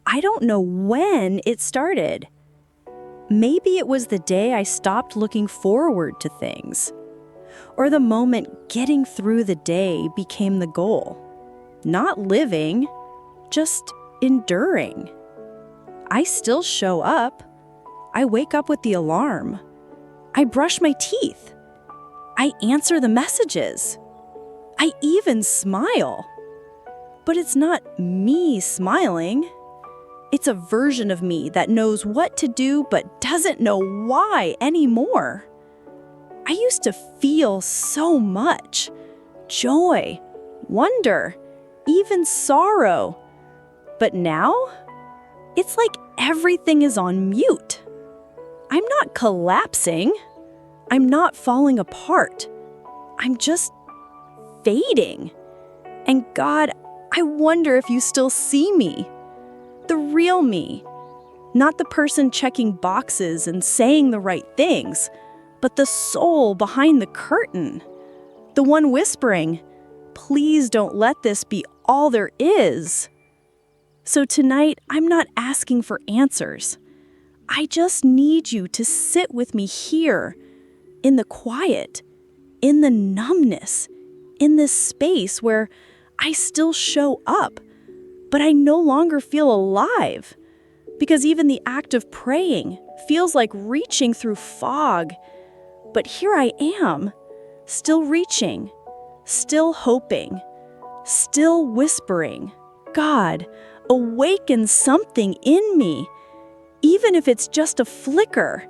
I don't know when it started. Maybe it was the day I stopped looking forward to things, or the moment getting through the day became the goal. Not living, just enduring. I still show up. I wake up with the alarm. I brush my teeth. I answer the messages. I even smile. But it's not me smiling. It's a version of me that knows what to do but doesn't know why anymore. I used to feel so much. Joy, wonder, even sorrow. But now, it's like everything is on mute. I'm not collapsing. I'm not falling apart. I'm just fading. And God, I wonder if you still see me. The real me. Not the person checking boxes and saying the right things, but the soul behind the curtain. The one whispering, "Please don't let this be all there is." So tonight, I'm not asking for answers. I just need you to sit with me here, in the quiet, in the numbness, in this space where I still show up, but I no longer feel alive. Because even the act of praying feels like reaching through fog. But here I am, still reaching, still hoping, still whispering, "God, awaken something in me." Even if it's just a flicker,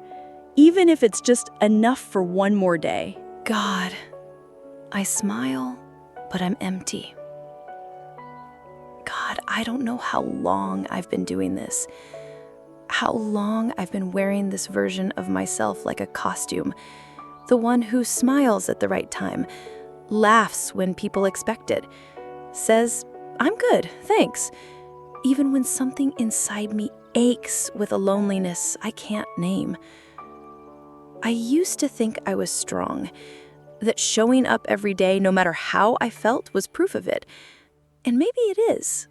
even if it's just enough for one more day. God, I smile, but I'm empty. God, I don't know how long I've been doing this. How long I've been wearing this version of myself like a costume. The one who smiles at the right time, laughs when people expect it, says, "I'm good, thanks," even when something inside me aches with a loneliness I can't name. I used to think I was strong, that showing up every day, no matter how I felt, was proof of it. And maybe it is.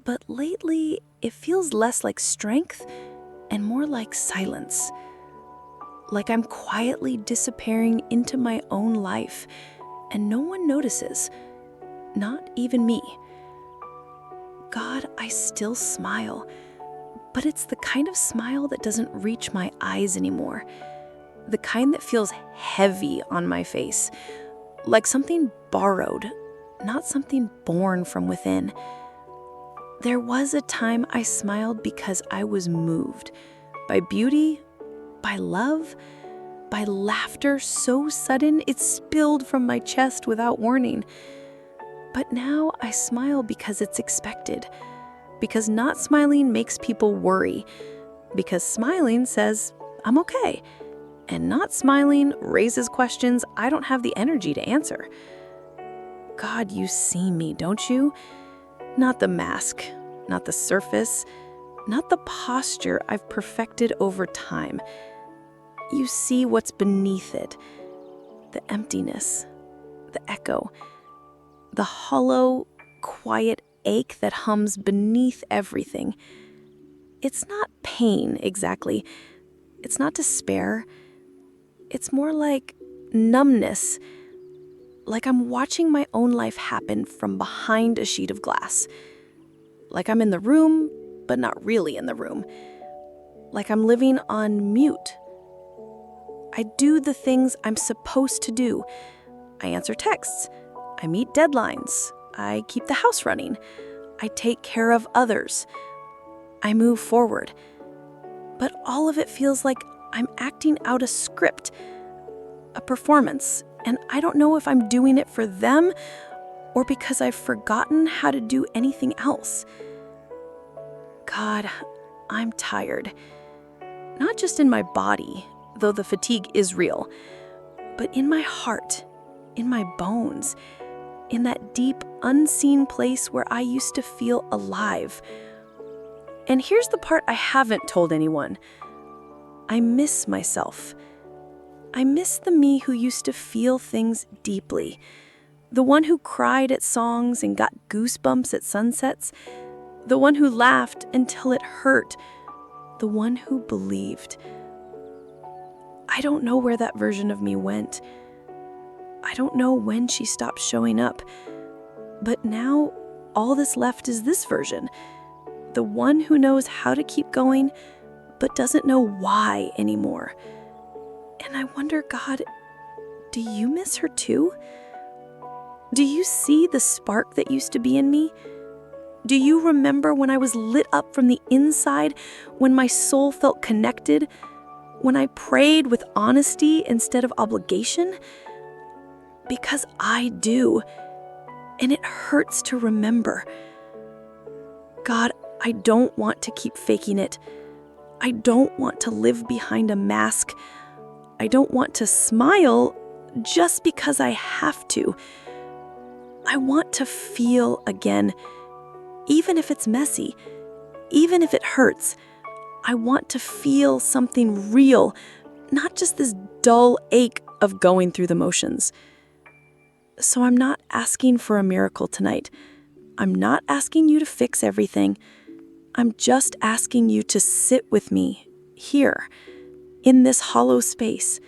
But lately, it feels less like strength and more like silence. Like I'm quietly disappearing into my own life, and no one notices, not even me. God, I still smile, but it's the kind of smile that doesn't reach my eyes anymore. The kind that feels heavy on my face, like something borrowed, not something born from within. There was a time I smiled because I was moved by beauty, by love, by laughter so sudden it spilled from my chest without warning. But now I smile because it's expected, because not smiling makes people worry, because smiling says, "I'm okay," and not smiling raises questions I don't have the energy to answer. God, you see me, don't you? Not the mask, not the surface, not the posture I've perfected over time. You see what's beneath it, the emptiness, the echo, the hollow, quiet ache that hums beneath everything. It's not pain, exactly. It's not despair. It's more like numbness, like I'm watching my own life happen from behind a sheet of glass. Like I'm in the room, but not really in the room. Like I'm living on mute. I do the things I'm supposed to do. I answer texts. I meet deadlines. I keep the house running. I take care of others. I move forward. But all of it feels like I'm acting out a script, a performance, and I don't know if I'm doing it for them or because I've forgotten how to do anything else. God, I'm tired. Not just in my body, though the fatigue is real, but in my heart, in my bones, in that deep, unseen place where I used to feel alive. And here's the part I haven't told anyone. I miss myself. I miss the me who used to feel things deeply, the one who cried at songs and got goosebumps at sunsets, the one who laughed until it hurt, the one who believed. I don't know where that version of me went. I don't know when she stopped showing up. But now, all that's left is this version. The one who knows how to keep going, but doesn't know why anymore. And I wonder, God, do you miss her too? Do you see the spark that used to be in me? Do you remember when I was lit up from the inside, when my soul felt connected, when I prayed with honesty instead of obligation? Because I do, and it hurts to remember. God, I don't want to keep faking it. I don't want to live behind a mask. I don't want to smile just because I have to. I want to feel again, even if it's messy, even if it hurts. I want to feel something real, not just this dull ache of going through the motions. So I'm not asking for a miracle tonight. I'm not asking you to fix everything. I'm just asking you to sit with me here, in this hollow space.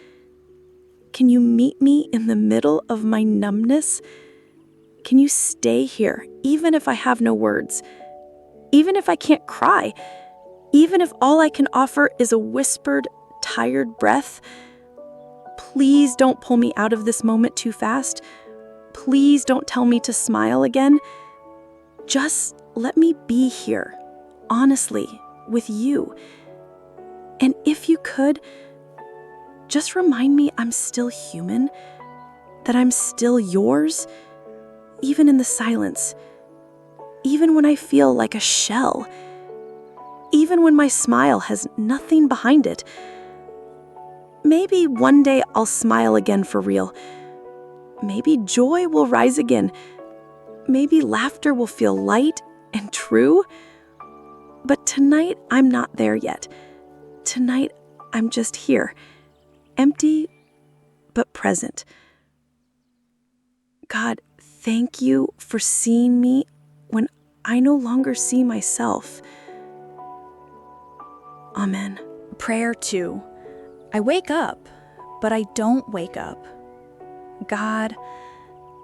Can you meet me in the middle of my numbness? Can you stay here, even if I have no words? Even if I can't cry? Even if all I can offer is a whispered, tired breath? Please don't pull me out of this moment too fast. Please don't tell me to smile again. Just let me be here, honestly, with you. And if you could, just remind me I'm still human, that I'm still yours, even in the silence, even when I feel like a shell, even when my smile has nothing behind it. Maybe one day I'll smile again for real. Maybe joy will rise again. Maybe laughter will feel light and true. But tonight, I'm not there yet. Tonight, I'm just here, empty but present. God, thank you for seeing me when I no longer see myself. Amen. Prayer 2. I wake up, but I don't wake up. God,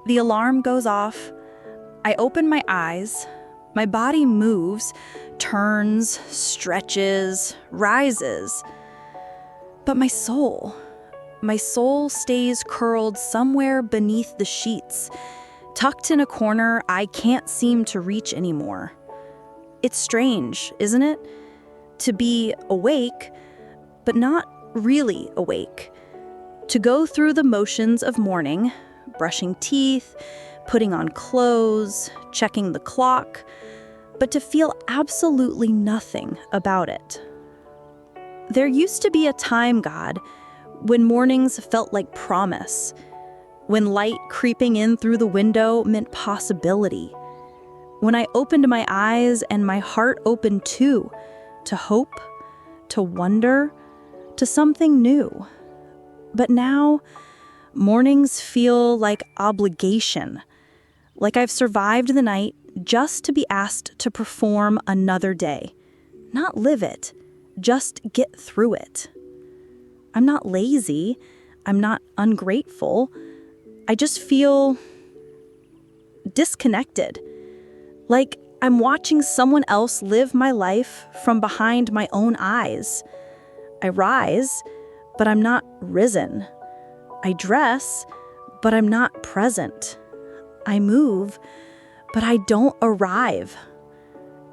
the alarm goes off. I open my eyes. My body moves, turns, stretches, rises. But my soul stays curled somewhere beneath the sheets, tucked in a corner I can't seem to reach anymore. It's strange, isn't it? To be awake, but not really awake. To go through the motions of morning, brushing teeth, putting on clothes, checking the clock, but to feel absolutely nothing about it. There used to be a time, God, when mornings felt like promise, when light creeping in through the window meant possibility, when I opened my eyes and my heart opened too, to hope, to wonder, to something new. But now, mornings feel like obligation, like I've survived the night just to be asked to perform another day. Not live it, just get through it. I'm not lazy, I'm not ungrateful. I just feel disconnected, like I'm watching someone else live my life from behind my own eyes. I rise, but I'm not risen. I dress, but I'm not present. I move, but I don't arrive.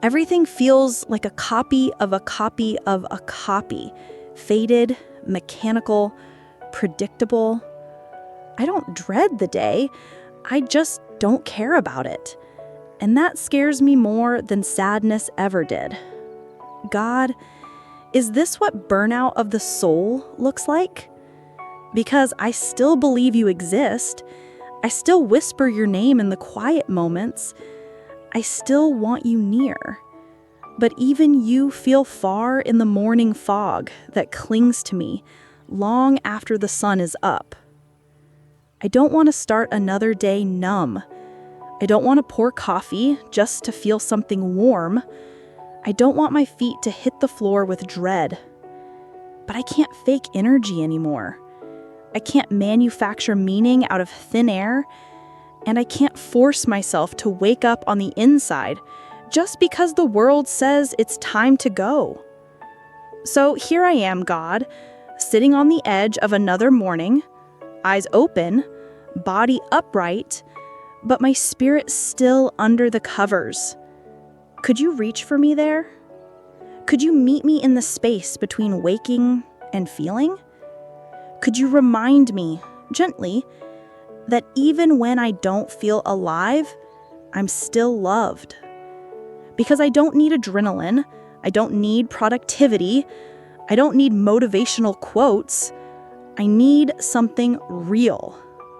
Everything feels like a copy of a copy of a copy, faded, mechanical, predictable. I don't dread the day, I just don't care about it. And that scares me more than sadness ever did. God, is this what burnout of the soul looks like? Because I still believe you exist. I still whisper your name in the quiet moments. I still want you near. But even you feel far in the morning fog that clings to me long after the sun is up. I don't want to start another day numb. I don't want to pour coffee just to feel something warm. I don't want my feet to hit the floor with dread. But I can't fake energy anymore. I can't manufacture meaning out of thin air, and I can't force myself to wake up on the inside just because the world says it's time to go. So here I am, God, sitting on the edge of another morning, eyes open, body upright, but my spirit still under the covers. Could you reach for me there? Could you meet me in the space between waking and feeling? Could you remind me, gently, that even when I don't feel alive, I'm still loved? Because I don't need adrenaline, I don't need productivity, I don't need motivational quotes. I need something real,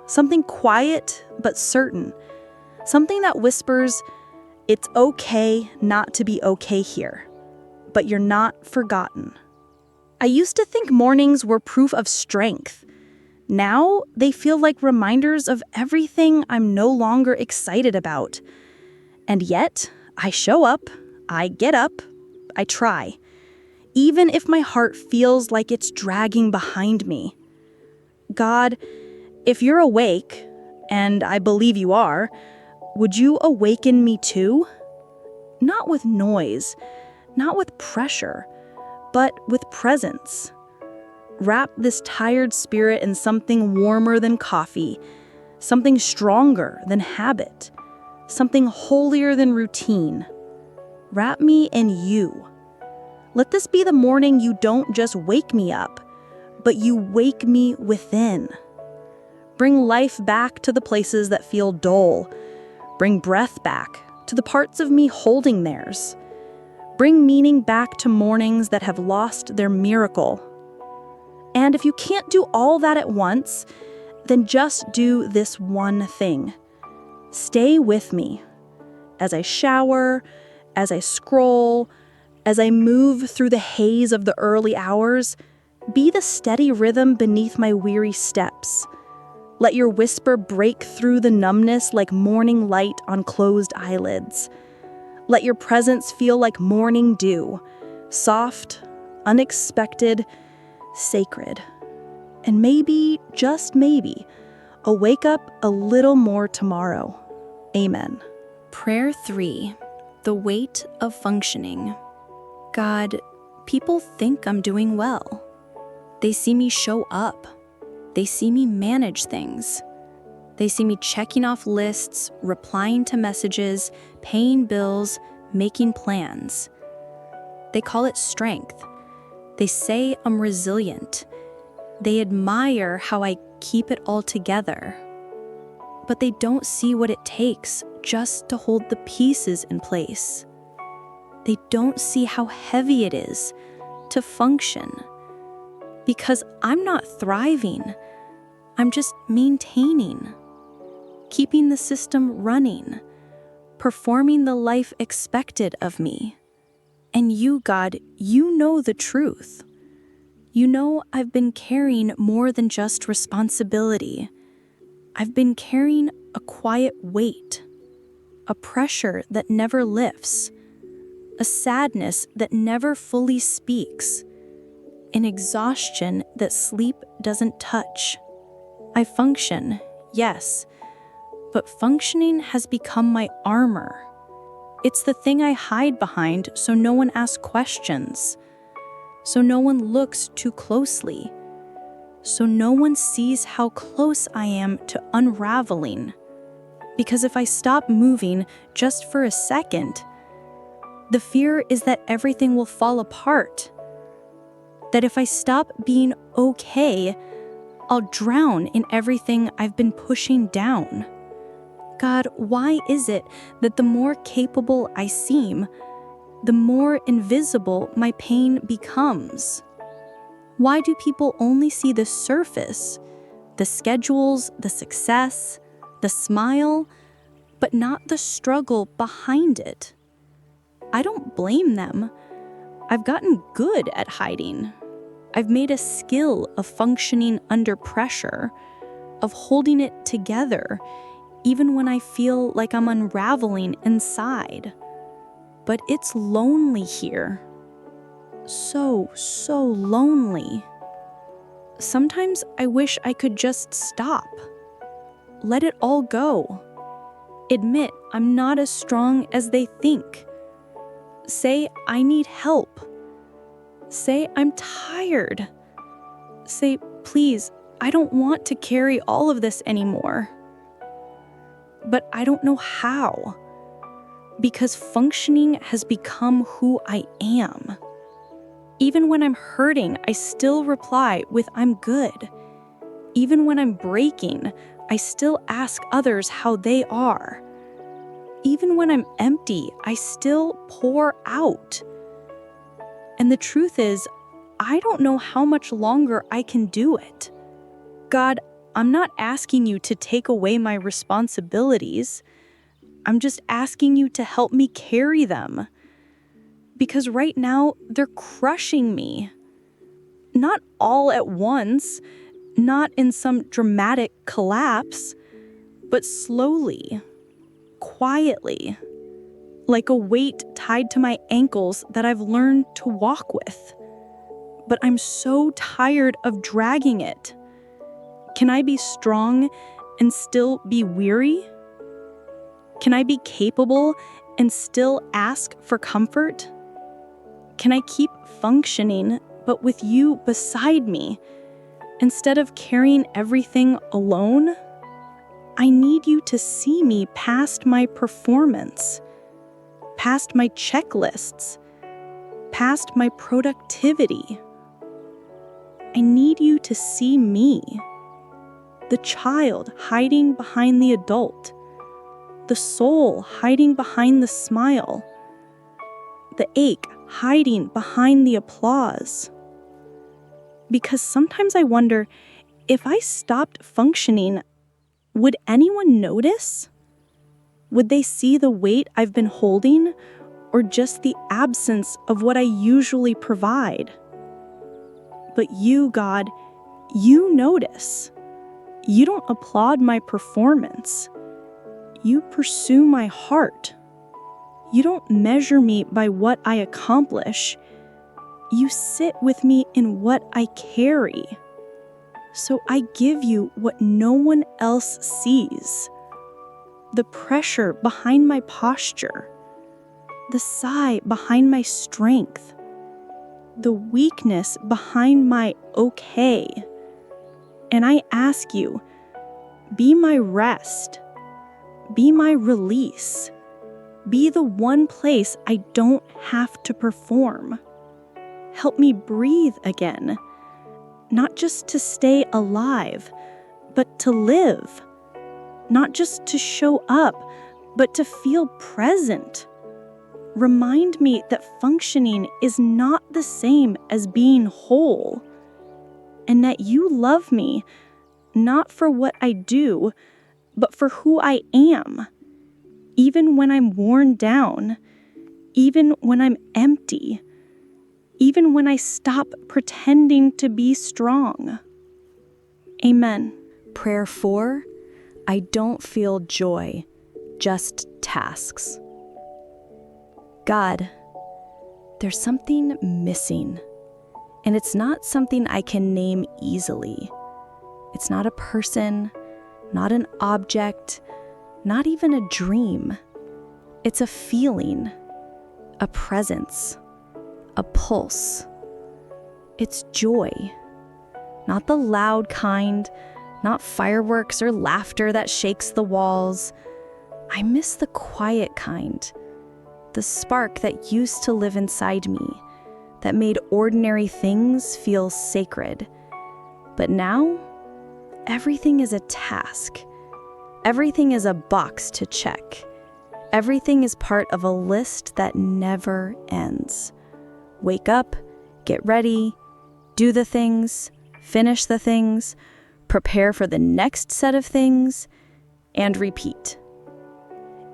something quiet but certain, something that whispers, it's okay not to be okay here, but you're not forgotten. I used to think mornings were proof of strength. Now they feel like reminders of everything I'm no longer excited about. And yet, I show up, I get up, I try, even if my heart feels like it's dragging behind me. God, if you're awake, and I believe you are, would you awaken me too? Not with noise, not with pressure, but with presence. Wrap this tired spirit in something warmer than coffee, something stronger than habit, something holier than routine. Wrap me in you. Let this be the morning you don't just wake me up, but you wake me within. Bring life back to the places that feel dull. Bring breath back to the parts of me holding theirs. Bring meaning back to mornings that have lost their miracle. And if you can't do all that at once, then just do this one thing. Stay with me as I shower, as I scroll, as I move through the haze of the early hours. Be the steady rhythm beneath my weary steps. Let your whisper break through the numbness like morning light on closed eyelids. Let your presence feel like morning dew, soft, unexpected, sacred. And maybe, just maybe, I'll wake up a little more tomorrow. Amen. Prayer 3. The weight of functioning. God, people think I'm doing well. They see me show up. They see me manage things. They see me checking off lists, replying to messages, paying bills, making plans. They call it strength. They say I'm resilient. They admire how I keep it all together. But they don't see what it takes just to hold the pieces in place. They don't see how heavy it is to function. Because I'm not thriving, I'm just maintaining, keeping the system running, performing the life expected of me. And you, God, you know the truth. You know I've been carrying more than just responsibility. I've been carrying a quiet weight, a pressure that never lifts, a sadness that never fully speaks, an exhaustion that sleep doesn't touch. I function, yes, but functioning has become my armor. It's the thing I hide behind so no one asks questions, so no one looks too closely, so no one sees how close I am to unraveling. Because if I stop moving just for a second, the fear is that everything will fall apart. That if I stop being okay, I'll drown in everything I've been pushing down. God, why is it that the more capable I seem, the more invisible my pain becomes? Why do people only see the surface, the schedules, the success, the smile, but not the struggle behind it? I don't blame them. I've gotten good at hiding. I've made a skill of functioning under pressure, of holding it together, even when I feel like I'm unraveling inside. But it's lonely here. So lonely. Sometimes I wish I could just stop. Let it all go. Admit I'm not as strong as they think. Say I need help. Say I'm tired. Say, please, I don't want to carry all of this anymore. But I don't know how. Because functioning has become who I am. Even when I'm hurting, I still reply with I'm good. Even when I'm breaking, I still ask others how they are. Even when I'm empty, I still pour out. And the truth is, I don't know how much longer I can do it. God, I'm not asking you to take away my responsibilities. I'm just asking you to help me carry them. Because right now, they're crushing me. Not all at once, not in some dramatic collapse, but slowly, quietly, like a weight tied to my ankles that I've learned to walk with. But I'm so tired of dragging it. Can I be strong and still be weary? Can I be capable and still ask for comfort? Can I keep functioning, but with you beside me, instead of carrying everything alone? I need you to see me past my performance, past my checklists, past my productivity. I need you to see me, the child hiding behind the adult, the soul hiding behind the smile, the ache hiding behind the applause. Because sometimes I wonder, if I stopped functioning, would anyone notice? Would they see the weight I've been holding, or just the absence of what I usually provide? But you, God, you notice. You don't applaud my performance. You pursue my heart. You don't measure me by what I accomplish. You sit with me in what I carry. So I give you what no one else sees. The pressure behind my posture. The sigh behind my strength. The weakness behind my okay. And I ask you, be my rest. Be my release. Be the one place I don't have to perform. Help me breathe again. Not just to stay alive, but to live. Not just to show up, but to feel present. Remind me that functioning is not the same as being whole. And that you love me, not for what I do, but for who I am. Even when I'm worn down, even when I'm empty, even when I stop pretending to be strong. Amen. Prayer 4, I don't feel joy, just tasks. God, there's something missing, and it's not something I can name easily. It's not a person, not an object, not even a dream. It's a feeling, a presence, a pulse. It's joy, not the loud kind, not fireworks or laughter that shakes the walls. I miss the quiet kind, the spark that used to live inside me, that made ordinary things feel sacred. But now, everything is a task. Everything is a box to check. Everything is part of a list that never ends. Wake up, get ready, do the things, finish the things, prepare for the next set of things, and repeat.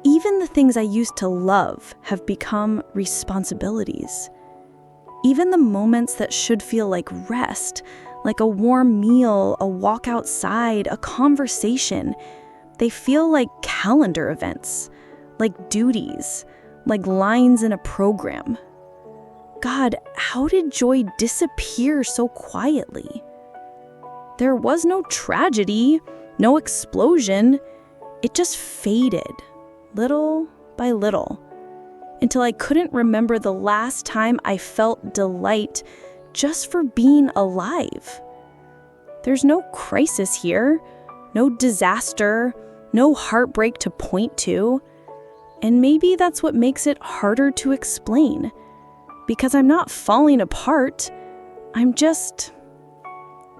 Even the things I used to love have become responsibilities. Even the moments that should feel like rest, like a warm meal, a walk outside, a conversation, They feel like calendar events, like duties, like lines in a program. God, how did joy disappear so quietly? There was no tragedy, no explosion. It just faded, little by little, until I couldn't remember the last time I felt delight just for being alive. There's no crisis here, no disaster, no heartbreak to point to. And maybe that's what makes it harder to explain. Because I'm not falling apart, I'm just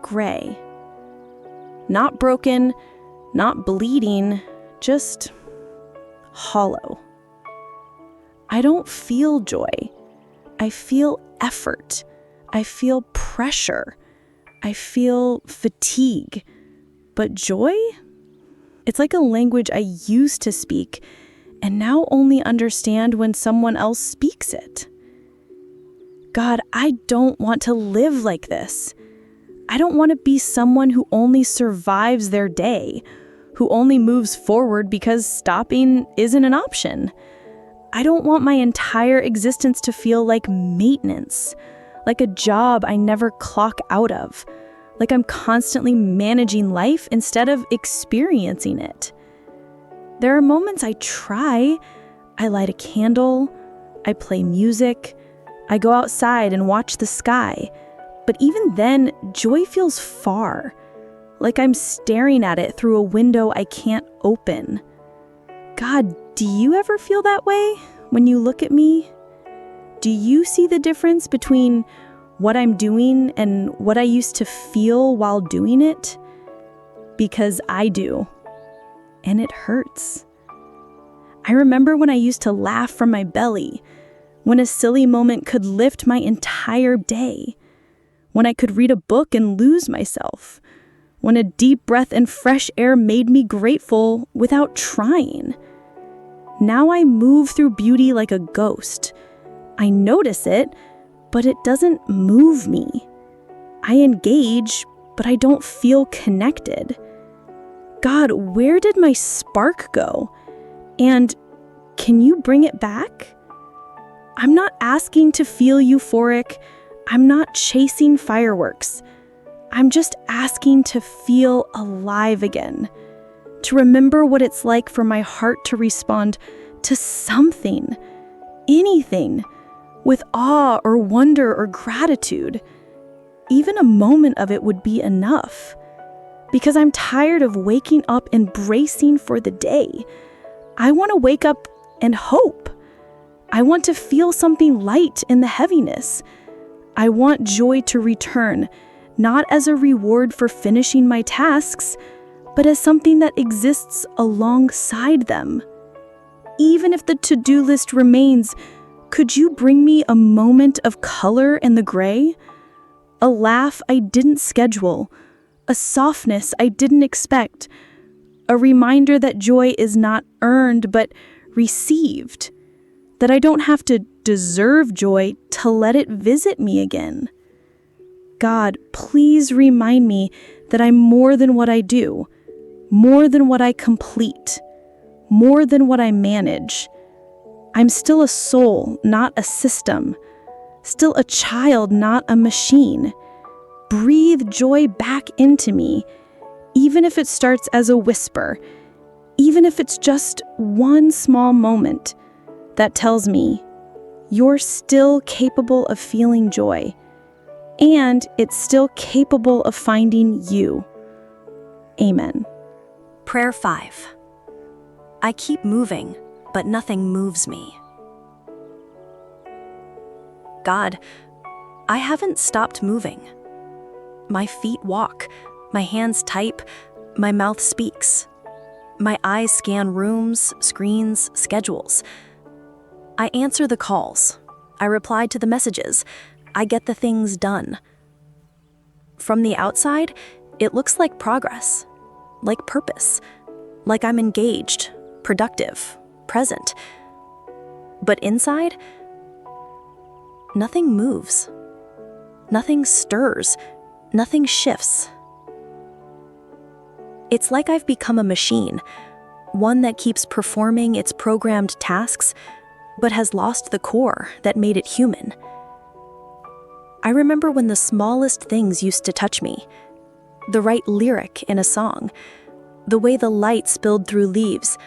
gray. Not broken, not bleeding, just hollow. I don't feel joy. I feel effort. I feel pressure. I feel fatigue. But joy? It's like a language I used to speak and now only understand when someone else speaks it. God, I don't want to live like this. I don't want to be someone who only survives their day, who only moves forward because stopping isn't an option. I don't want my entire existence to feel like maintenance, like a job I never clock out of, like I'm constantly managing life instead of experiencing it. There are moments I try. I light a candle, I play music, I go outside and watch the sky. But even then, joy feels far, like I'm staring at it through a window I can't open. God, do you ever feel that way when you look at me? Do you see the difference between what I'm doing and what I used to feel while doing it? Because I do, and it hurts. I remember when I used to laugh from my belly, when a silly moment could lift my entire day, when I could read a book and lose myself, when a deep breath and fresh air made me grateful without trying. Now I move through beauty like a ghost. I notice it, but it doesn't move me. I engage, but I don't feel connected. God, where did my spark go? And can you bring it back? I'm not asking to feel euphoric. I'm not chasing fireworks. I'm just asking to feel alive again, to remember what it's like for my heart to respond to something, anything, with awe or wonder or gratitude. Even a moment of it would be enough, because I'm tired of waking up and bracing for the day. I want to wake up and hope. I want to feel something light in the heaviness. I want joy to return, not as a reward for finishing my tasks, but as something that exists alongside them. Even if the to-do list remains, could you bring me a moment of color in the gray? A laugh I didn't schedule, a softness I didn't expect, a reminder that joy is not earned but received, that I don't have to deserve joy to let it visit me again. God, please remind me that I'm more than what I do, more than what I complete, more than what I manage. I'm still a soul, not a system, still a child, not a machine. Breathe joy back into me, even if it starts as a whisper, even if it's just one small moment that tells me you're still capable of feeling joy, and it's still capable of finding you. Amen. Prayer 5. I keep moving, but nothing moves me. God, I haven't stopped moving. My feet walk, my hands type, my mouth speaks. My eyes scan rooms, screens, schedules. I answer the calls. I reply to the messages. I get the things done. From the outside, it looks like progress, like purpose, like I'm engaged, productive, present. But inside, nothing moves. Nothing stirs. Nothing shifts. It's like I've become a machine, one that keeps performing its programmed tasks, but has lost the core that made it human. I remember when the smallest things used to touch me. The right lyric in a song, the way the light spilled through leaves,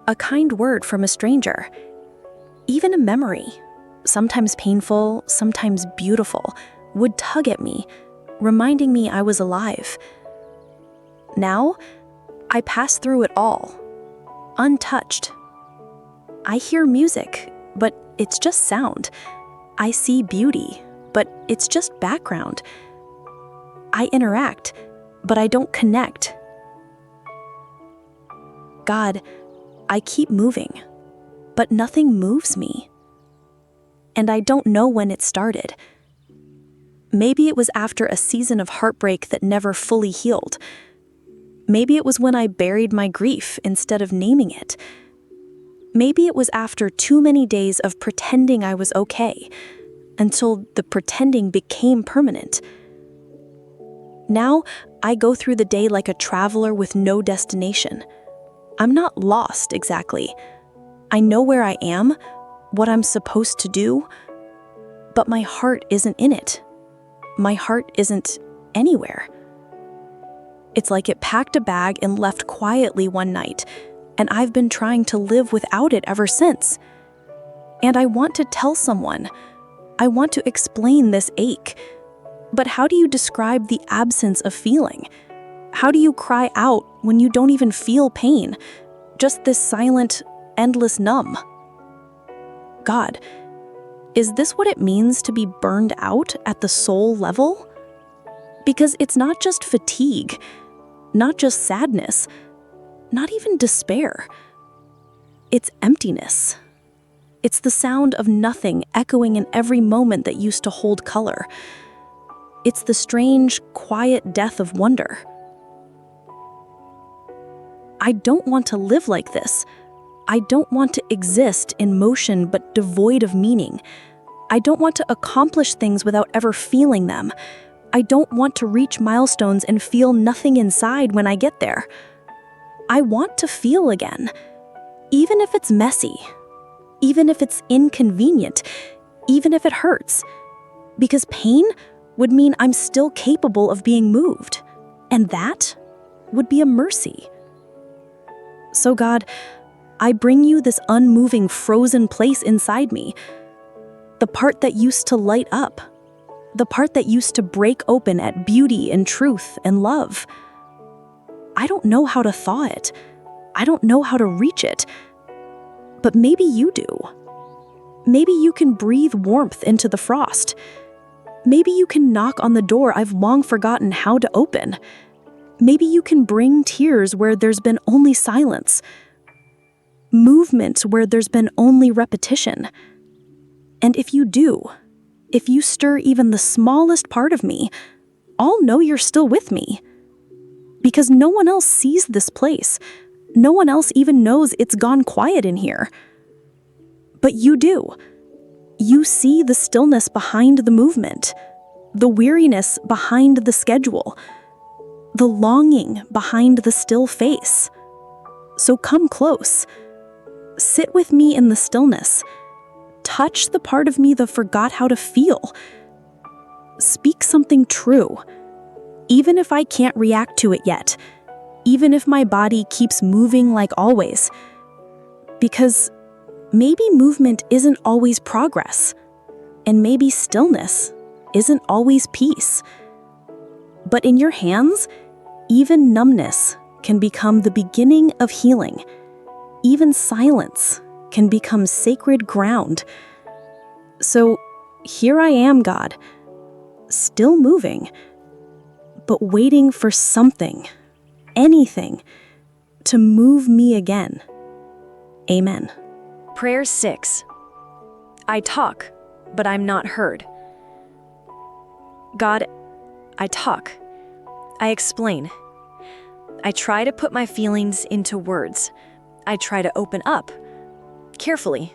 a kind word from a stranger, even a memory, sometimes painful, sometimes beautiful, would tug at me, reminding me I was alive. Now, I pass through it all, untouched. I hear music, but it's just sound. I see beauty, but it's just background. I interact, but I don't connect. God, I keep moving, but nothing moves me. And I don't know when it started. Maybe it was after a season of heartbreak that never fully healed. Maybe it was when I buried my grief instead of naming it. Maybe it was after too many days of pretending I was okay, until the pretending became permanent. Now, I go through the day like a traveler with no destination. I'm not lost exactly. I know where I am, what I'm supposed to do, but my heart isn't in it. My heart isn't anywhere. It's like it packed a bag and left quietly one night, and I've been trying to live without it ever since. And I want to tell someone. I want to explain this ache. But how do you describe the absence of feeling? How do you cry out when you don't even feel pain? Just this silent, endless numb. God, is this what it means to be burned out at the soul level? Because it's not just fatigue, not just sadness, not even despair. It's emptiness. It's the sound of nothing echoing in every moment that used to hold color. It's the strange, quiet death of wonder. I don't want to live like this. I don't want to exist in motion but devoid of meaning. I don't want to accomplish things without ever feeling them. I don't want to reach milestones and feel nothing inside when I get there. I want to feel again, even if it's messy, even if it's inconvenient, even if it hurts. Because pain would mean I'm still capable of being moved, and that would be a mercy. So God, I bring you this unmoving, frozen place inside me, the part that used to light up, the part that used to break open at beauty and truth and love. I don't know how to thaw it. I don't know how to reach it. But maybe you do. Maybe you can breathe warmth into the frost. Maybe you can knock on the door I've long forgotten how to open. Maybe you can bring tears where there's been only silence. Movement where there's been only repetition. And if you do, if you stir even the smallest part of me, I'll know you're still with me. Because no one else sees this place. No one else even knows it's gone quiet in here. But you do. You see the stillness behind the movement, the weariness behind the schedule, the longing behind the still face. So come close. Sit with me in the stillness. Touch the part of me that forgot how to feel. Speak something true, even if I can't react to it yet, even if my body keeps moving like always. Because maybe movement isn't always progress, and maybe stillness isn't always peace. But in your hands, even numbness can become the beginning of healing. Even silence can become sacred ground. So here I am, God, still moving, but waiting for something, anything, to move me again. Amen. Prayer 6. I talk, but I'm not heard. God, I talk. I explain. I try to put my feelings into words. I try to open up, carefully,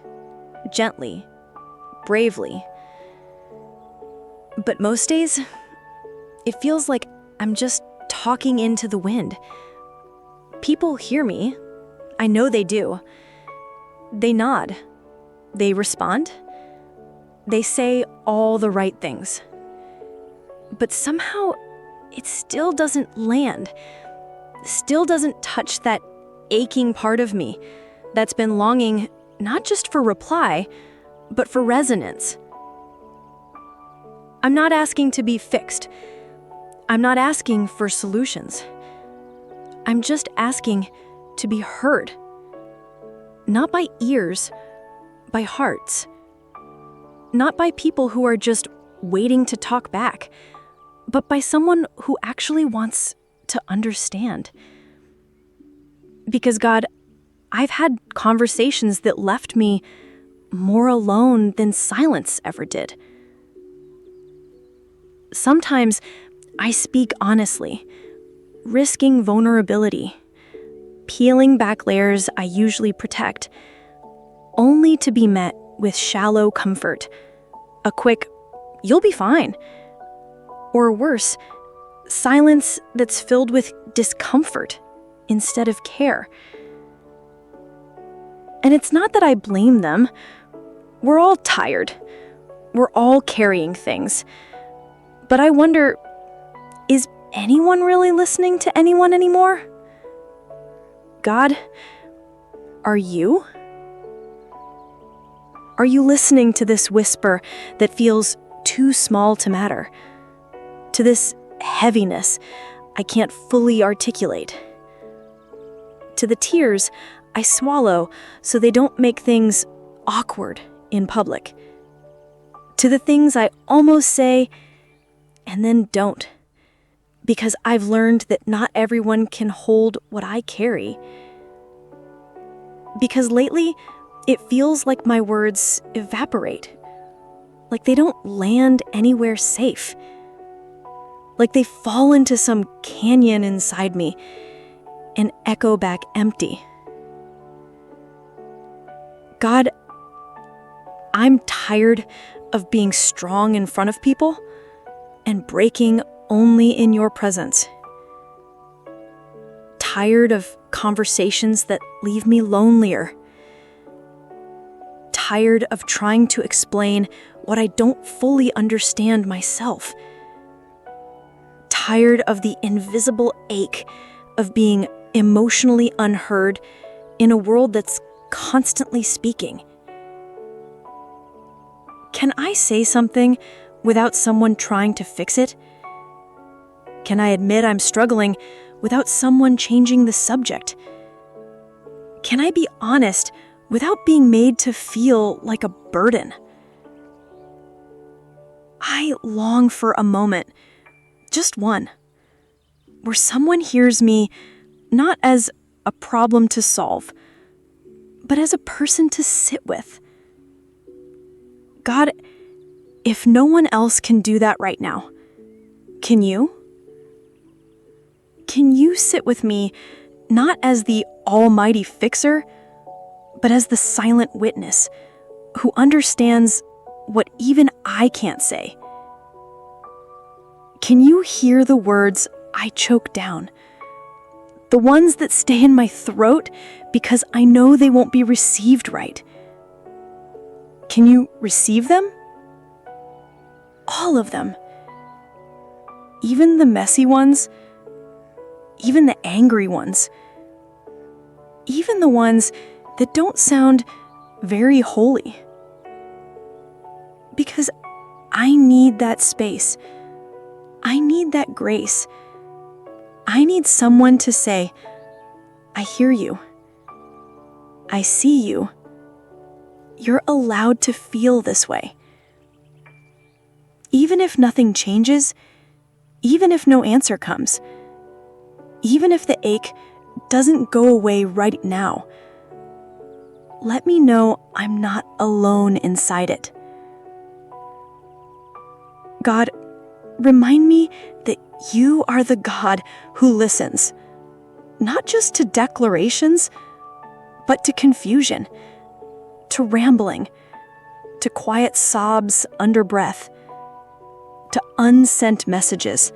gently, bravely. But most days, it feels like I'm just talking into the wind. People hear me. I know they do. They nod. They respond. They say all the right things. But somehow, it still doesn't land. Still doesn't touch that aching part of me that's been longing not just for reply, but for resonance. I'm not asking to be fixed. I'm not asking for solutions. I'm just asking to be heard. Not by ears, by hearts. Not by people who are just waiting to talk back, but by someone who actually wants to understand. Because God, I've had conversations that left me more alone than silence ever did. Sometimes I speak honestly, risking vulnerability, peeling back layers I usually protect, only to be met with shallow comfort, a quick, "You'll be fine," or worse, silence that's filled with discomfort instead of care. And it's not that I blame them. We're all tired. We're all carrying things. But I wonder, is anyone really listening to anyone anymore? God, are you? Are you listening to this whisper that feels too small to matter? To this heaviness I can't fully articulate? To the tears I swallow so they don't make things awkward in public? To the things I almost say and then don't, because I've learned that not everyone can hold what I carry. Because lately, it feels like my words evaporate, like they don't land anywhere safe, like they fall into some canyon inside me and echo back empty. God, I'm tired of being strong in front of people and breaking only in your presence. Tired of conversations that leave me lonelier. Tired of trying to explain what I don't fully understand myself. Tired of the invisible ache of being emotionally unheard in a world that's constantly speaking. Can I say something without someone trying to fix it? Can I admit I'm struggling without someone changing the subject? Can I be honest without being made to feel like a burden? I long for a moment, just one, where someone hears me not as a problem to solve, but as a person to sit with. God, if no one else can do that right now, can you? Can you sit with me not as the almighty fixer, but as the silent witness who understands what even I can't say? Can you hear the words I choke down? The ones that stay in my throat because I know they won't be received right. Can you receive them? All of them. Even the messy ones, even the angry ones, even the ones that don't sound very holy. Because I need that space. I need that grace. I need someone to say, I hear you. I see you. You're allowed to feel this way. Even if nothing changes, even if no answer comes, even if the ache doesn't go away right now, let me know I'm not alone inside it. God, remind me that you are the God who listens, not just to declarations, but to confusion, to rambling, to quiet sobs under breath, to unsent messages,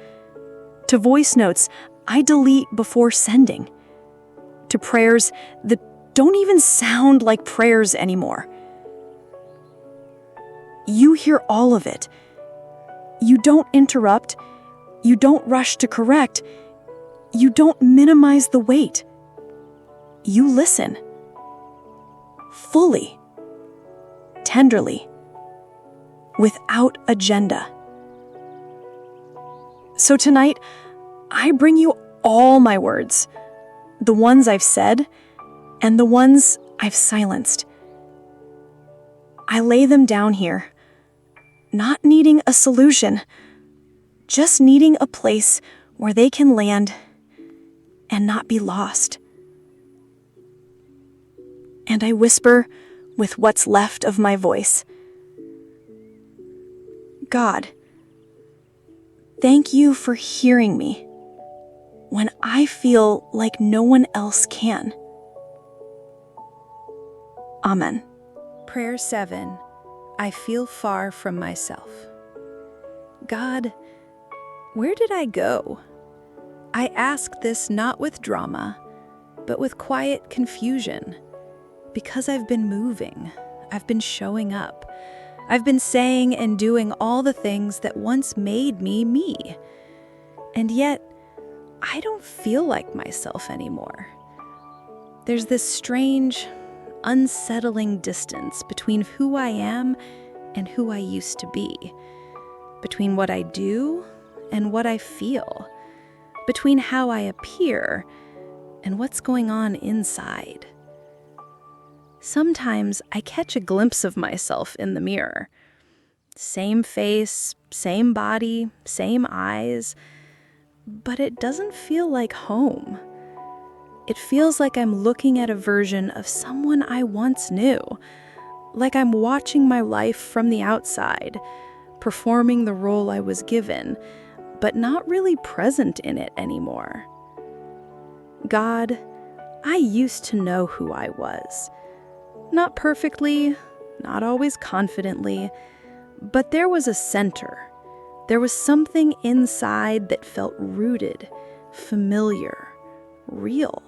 to voice notes I delete before sending, to prayers that don't even sound like prayers anymore. You hear all of it. You don't interrupt. You don't rush to correct. You don't minimize the weight. You listen. Fully. Tenderly. Without agenda. So tonight, I bring you all my words. The ones I've said, and the ones I've silenced. I lay them down here, not needing a solution, just needing a place where they can land and not be lost. And I whisper with what's left of my voice. God, thank you for hearing me when I feel like no one else can. Amen. Prayer 7. I feel far from myself. God, where did I go? I ask this not with drama, but with quiet confusion. Because I've been moving, I've been showing up. I've been saying and doing all the things that once made me me. And yet, I don't feel like myself anymore. There's this strange, unsettling distance between who I am and who I used to be, between what I do and what I feel, between how I appear and what's going on inside. Sometimes I catch a glimpse of myself in the mirror. Same face, same body, same eyes, but it doesn't feel like home. It feels like I'm looking at a version of someone I once knew, like I'm watching my life from the outside, performing the role I was given, but not really present in it anymore. God, I used to know who I was. Not perfectly, not always confidently, but there was a center. There was something inside that felt rooted, familiar, real.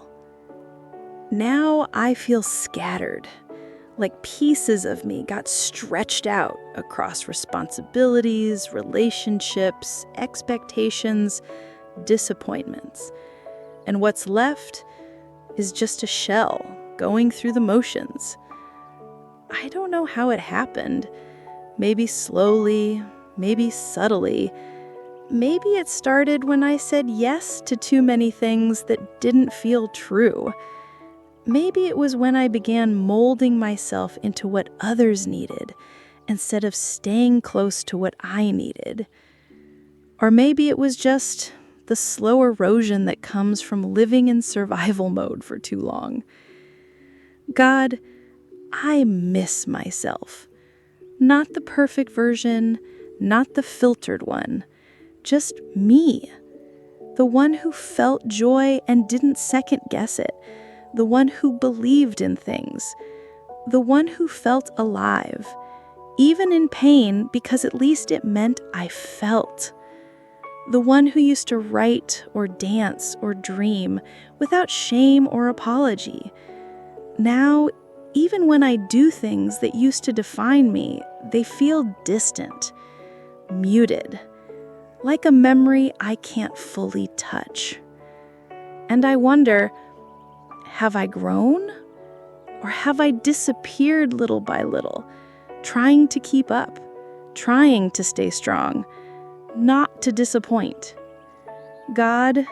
Now I feel scattered, like pieces of me got stretched out across responsibilities, relationships, expectations, disappointments. And what's left is just a shell going through the motions. I don't know how it happened. Maybe slowly, maybe subtly. Maybe it started when I said yes to too many things that didn't feel true. Maybe it was when I began molding myself into what others needed instead of staying close to what I needed. Or maybe it was just the slow erosion that comes from living in survival mode for too long. God, I miss myself. Not the perfect version, not the filtered one, just me. The one who felt joy and didn't second guess it. The one who believed in things. The one who felt alive, even in pain, because at least it meant I felt. The one who used to write or dance or dream without shame or apology. Now, even when I do things that used to define me, they feel distant, muted, like a memory I can't fully touch. And I wonder, have I grown? Or have I disappeared little by little, trying to keep up, trying to stay strong, not to disappoint? God,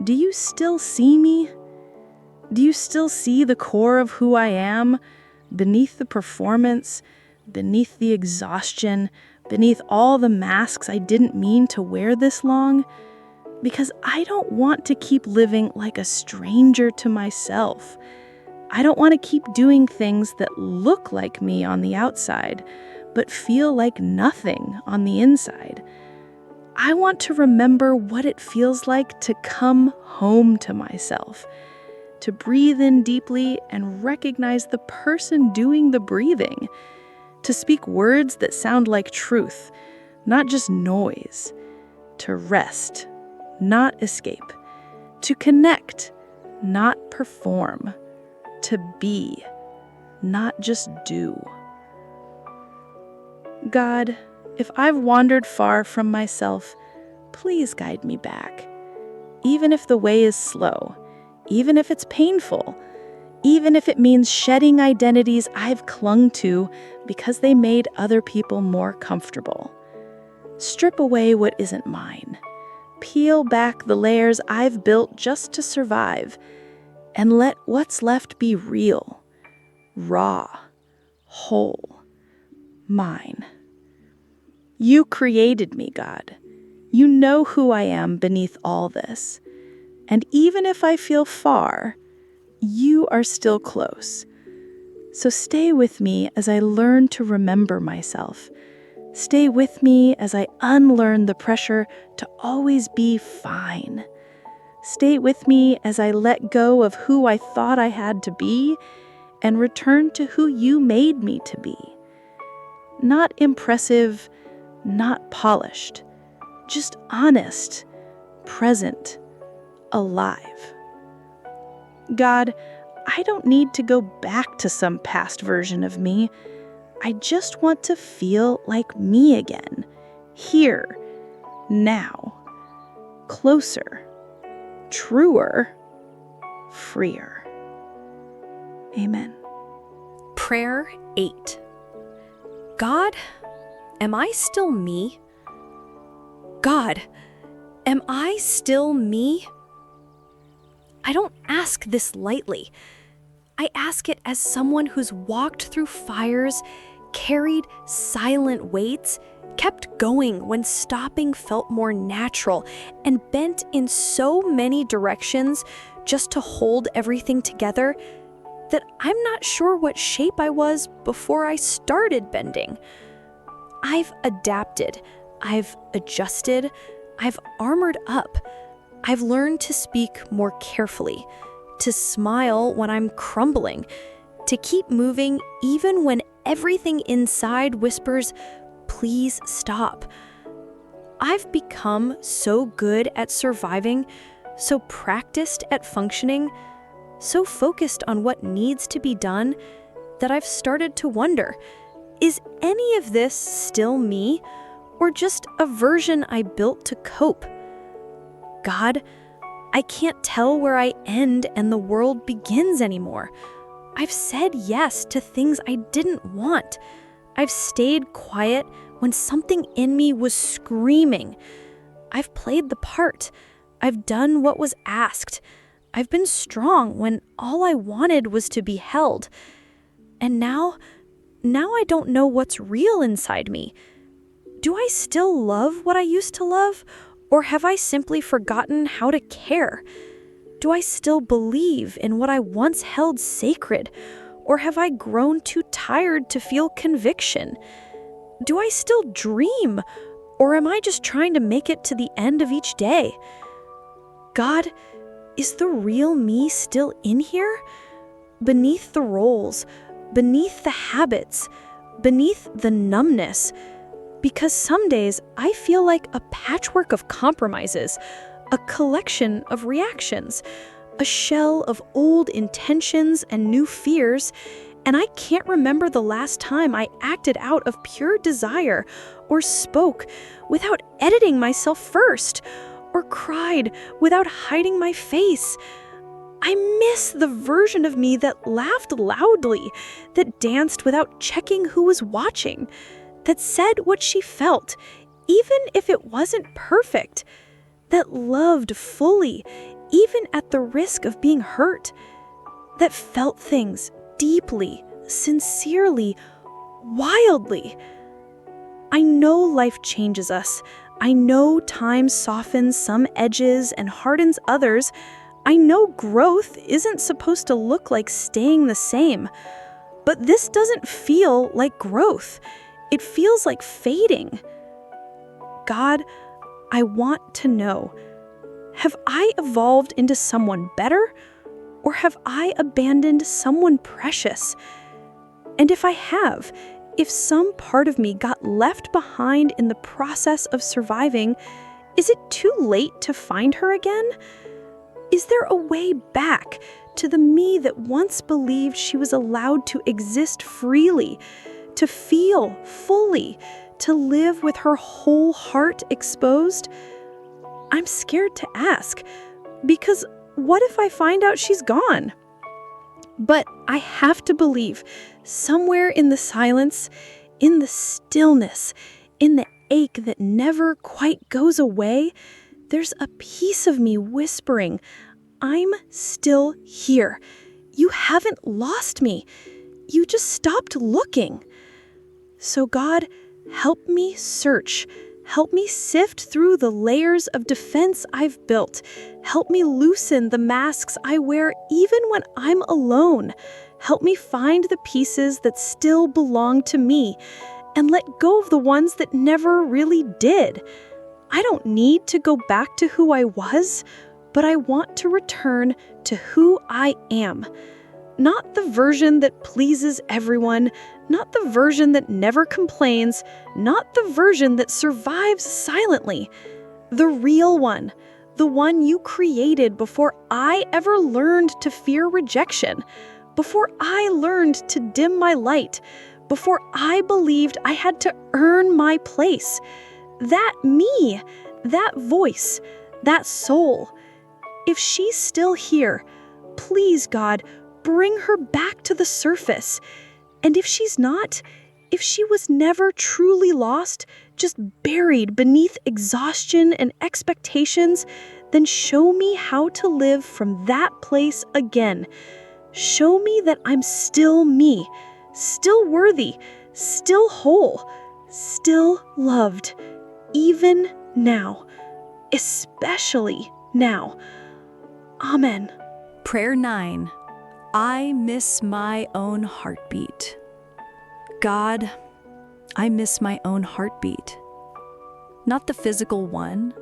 do you still see me? Do you still see the core of who I am, beneath the performance, beneath the exhaustion, beneath all the masks I didn't mean to wear this long? Because I don't want to keep living like a stranger to myself. I don't want to keep doing things that look like me on the outside, but feel like nothing on the inside. I want to remember what it feels like to come home to myself, to breathe in deeply and recognize the person doing the breathing, to speak words that sound like truth, not just noise, to rest, not escape, to connect, not perform, to be, not just do. God, if I've wandered far from myself, please guide me back. Even if the way is slow, even if it's painful, even if it means shedding identities I've clung to because they made other people more comfortable. Strip away what isn't mine. Peel back the layers I've built just to survive, and let what's left be real, raw, whole, mine. You created me, God. You know who I am beneath all this. And even if I feel far, you are still close. So stay with me as I learn to remember myself. Stay with me as I unlearn the pressure to always be fine. Stay with me as I let go of who I thought I had to be and return to who you made me to be. Not impressive, not polished, just honest, present, alive. God, I don't need to go back to some past version of me. I just want to feel like me again, here, now, closer, truer, freer. Amen. Prayer 8. God, am I still me? God, am I still me? I don't ask this lightly. I ask it as someone who's walked through fires, carried silent weights, kept going when stopping felt more natural, and bent in so many directions just to hold everything together that I'm not sure what shape I was before I started bending. I've adapted, I've adjusted, I've armored up. I've learned to speak more carefully, to smile when I'm crumbling, to keep moving even when everything inside whispers, please stop. I've become so good at surviving, so practiced at functioning, so focused on what needs to be done that I've started to wonder, is any of this still me, or just a version I built to cope? God, I can't tell where I end and the world begins anymore. I've said yes to things I didn't want. I've stayed quiet when something in me was screaming. I've played the part. I've done what was asked. I've been strong when all I wanted was to be held. And now I don't know what's real inside me. Do I still love what I used to love? Or have I simply forgotten how to care? Do I still believe in what I once held sacred? Or have I grown too tired to feel conviction? Do I still dream? Or am I just trying to make it to the end of each day? God, is the real me still in here? Beneath the roles, beneath the habits, beneath the numbness. Because some days I feel like a patchwork of compromises, a collection of reactions, a shell of old intentions and new fears, and I can't remember the last time I acted out of pure desire or spoke without editing myself first, or cried without hiding my face. I miss the version of me that laughed loudly, that danced without checking who was watching, that said what she felt, even if it wasn't perfect, that loved fully, even at the risk of being hurt, that felt things deeply, sincerely, wildly. I know life changes us. I know time softens some edges and hardens others. I know growth isn't supposed to look like staying the same. But this doesn't feel like growth. It feels like fading. God, I want to know, have I evolved into someone better, or have I abandoned someone precious? And if I have, if some part of me got left behind in the process of surviving, is it too late to find her again? Is there a way back to the me that once believed she was allowed to exist freely, to feel fully, to live with her whole heart exposed? I'm scared to ask, because what if I find out she's gone? But I have to believe, somewhere in the silence, in the stillness, in the ache that never quite goes away, there's a piece of me whispering, I'm still here. You haven't lost me. You just stopped looking. So God, help me search. Help me sift through the layers of defense I've built. Help me loosen the masks I wear even when I'm alone. Help me find the pieces that still belong to me and let go of the ones that never really did. I don't need to go back to who I was, but I want to return to who I am. Not the version that pleases everyone, not the version that never complains, not the version that survives silently. The real one, the one you created before I ever learned to fear rejection, before I learned to dim my light, before I believed I had to earn my place. That me, that voice, that soul. If she's still here, please, God, bring her back to the surface. And if she's not, if she was never truly lost, just buried beneath exhaustion and expectations, then show me how to live from that place again. Show me that I'm still me, still worthy, still whole, still loved, even now, especially now. Amen. Prayer 9. I miss my own heartbeat. God, I miss my own heartbeat. Not the physical one,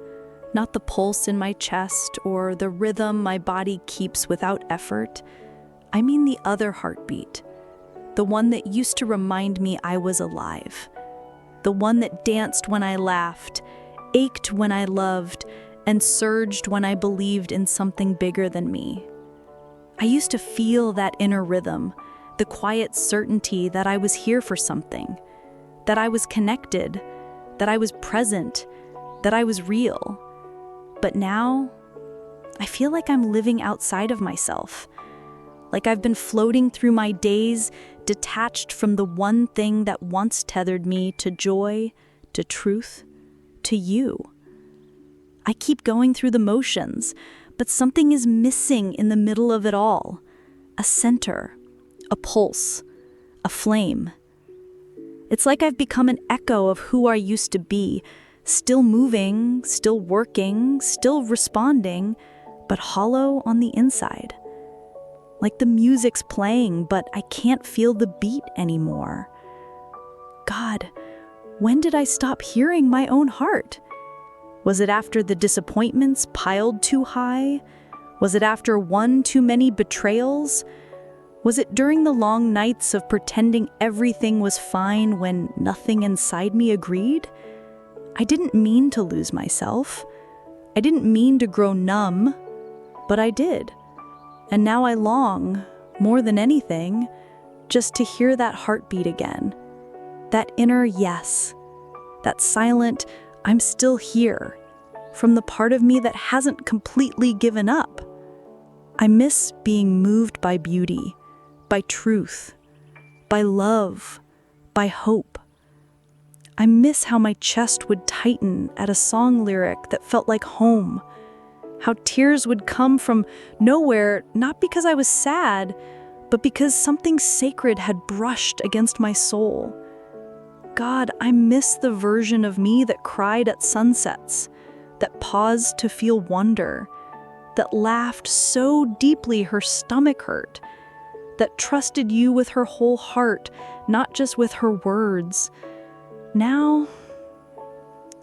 not the pulse in my chest or the rhythm my body keeps without effort. I mean the other heartbeat, the one that used to remind me I was alive, the one that danced when I laughed, ached when I loved, and surged when I believed in something bigger than me. I used to feel that inner rhythm, the quiet certainty that I was here for something, that I was connected, that I was present, that I was real. But now, I feel like I'm living outside of myself, like I've been floating through my days, detached from the one thing that once tethered me to joy, to truth, to you. I keep going through the motions, but something is missing in the middle of it all. A center, a pulse, a flame. It's like I've become an echo of who I used to be, still moving, still working, still responding, but hollow on the inside. Like the music's playing, but I can't feel the beat anymore. God, when did I stop hearing my own heart? Was it after the disappointments piled too high? Was it after one too many betrayals? Was it during the long nights of pretending everything was fine when nothing inside me agreed? I didn't mean to lose myself. I didn't mean to grow numb, but I did. And now I long, more than anything, just to hear that heartbeat again. That inner yes. That silent, I'm still here, from the part of me that hasn't completely given up. I miss being moved by beauty, by truth, by love, by hope. I miss how my chest would tighten at a song lyric that felt like home, how tears would come from nowhere, not because I was sad, but because something sacred had brushed against my soul. God, I miss the version of me that cried at sunsets, that paused to feel wonder, that laughed so deeply her stomach hurt, that trusted you with her whole heart, not just with her words. Now,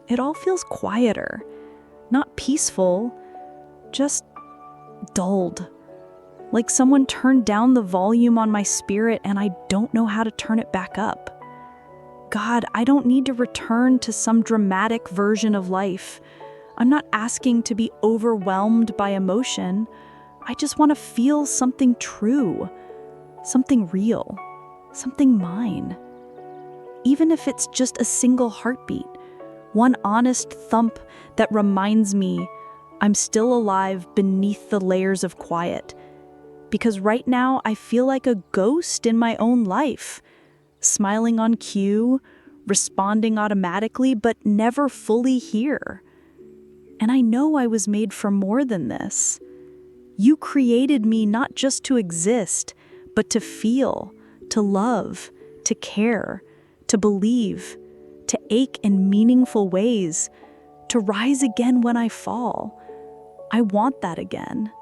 it all feels quieter, not peaceful, just dulled. Like someone turned down the volume on my spirit and I don't know how to turn it back up. God, I don't need to return to some dramatic version of life. I'm not asking to be overwhelmed by emotion. I just want to feel something true, something real, something mine. Even if it's just a single heartbeat, one honest thump that reminds me I'm still alive beneath the layers of quiet. Because right now I feel like a ghost in my own life, smiling on cue, responding automatically, but never fully here. And I know I was made for more than this. You created me not just to exist, but to feel, to love, to care, to believe, to ache in meaningful ways, to rise again when I fall. I want that again.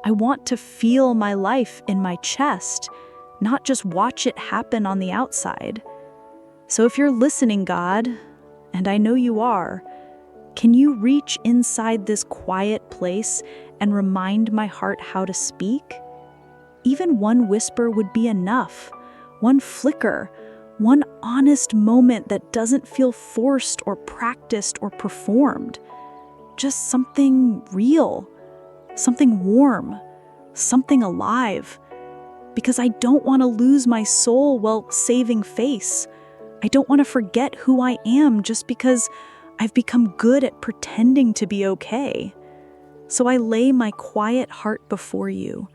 I want to feel my life in my chest, not just watch it happen on the outside. So if you're listening, God, and I know you are, can you reach inside this quiet place and remind my heart how to speak? Even one whisper would be enough, one flicker, one honest moment that doesn't feel forced or practiced or performed. Just something real, something warm, something alive. Because I don't want to lose my soul while saving face. I don't want to forget who I am just because I've become good at pretending to be okay. So I lay my quiet heart before you.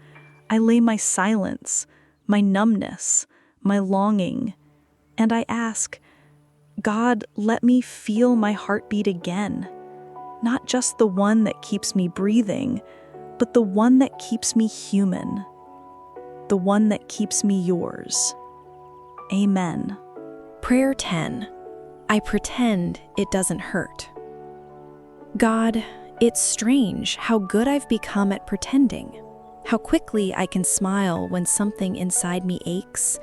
I lay my silence, my numbness, my longing, and I ask, God, let me feel my heartbeat again. Not just the one that keeps me breathing, but the one that keeps me human. The one that keeps me yours. Amen. Prayer 10. I pretend it doesn't hurt. God, it's strange how good I've become at pretending. How quickly I can smile when something inside me aches.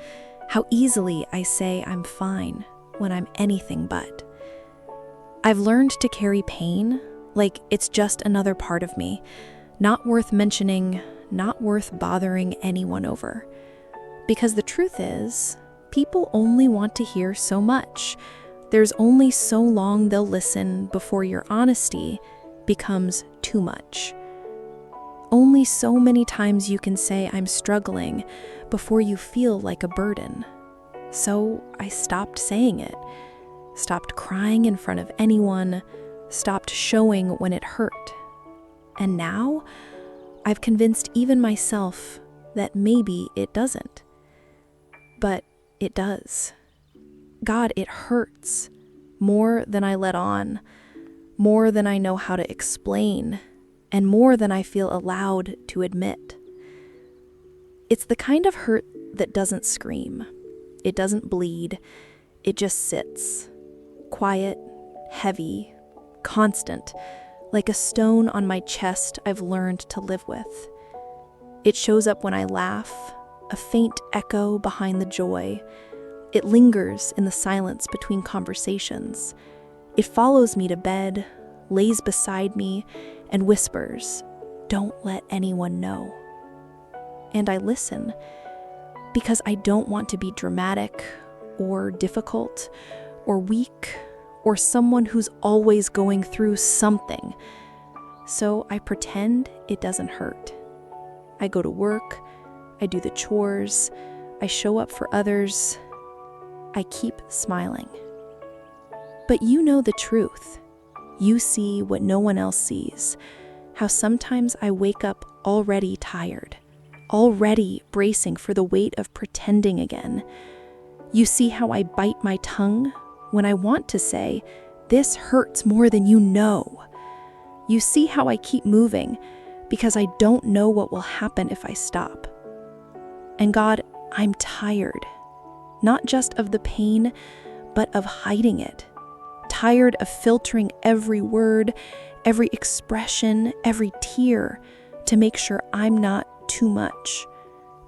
How easily I say I'm fine when I'm anything but. I've learned to carry pain like it's just another part of me, not worth mentioning, not worth bothering anyone over. Because the truth is, people only want to hear so much. There's only so long they'll listen before your honesty becomes too much. Only so many times you can say I'm struggling before you feel like a burden. So I stopped saying it, stopped crying in front of anyone, stopped showing when it hurt. And now, I've convinced even myself that maybe it doesn't. But it does. God, it hurts more than I let on, more than I know how to explain, and more than I feel allowed to admit. It's the kind of hurt that doesn't scream. It doesn't bleed. It just sits. Quiet, heavy, constant, like a stone on my chest I've learned to live with. It shows up when I laugh, a faint echo behind the joy. It lingers in the silence between conversations. It follows me to bed, lays beside me, and whispers, "Don't let anyone know." And I listen, because I don't want to be dramatic, or difficult, or weak, or someone who's always going through something. So I pretend it doesn't hurt. I go to work, I do the chores, I show up for others, I keep smiling. But you know the truth. You see what no one else sees, how sometimes I wake up already tired, already bracing for the weight of pretending again. You see how I bite my tongue when I want to say, "This hurts more than you know." You see how I keep moving because I don't know what will happen if I stop. And God, I'm tired, not just of the pain, but of hiding it. Tired of filtering every word, every expression, every tear to make sure I'm not too much.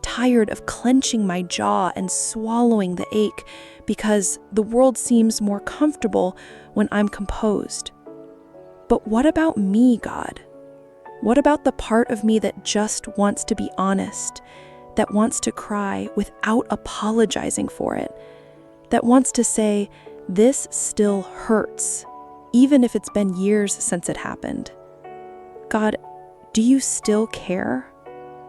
Tired of clenching my jaw and swallowing the ache because the world seems more comfortable when I'm composed. But what about me, God? What about the part of me that just wants to be honest, that wants to cry without apologizing for it, that wants to say, "This still hurts," even if it's been years since it happened? God, do you still care?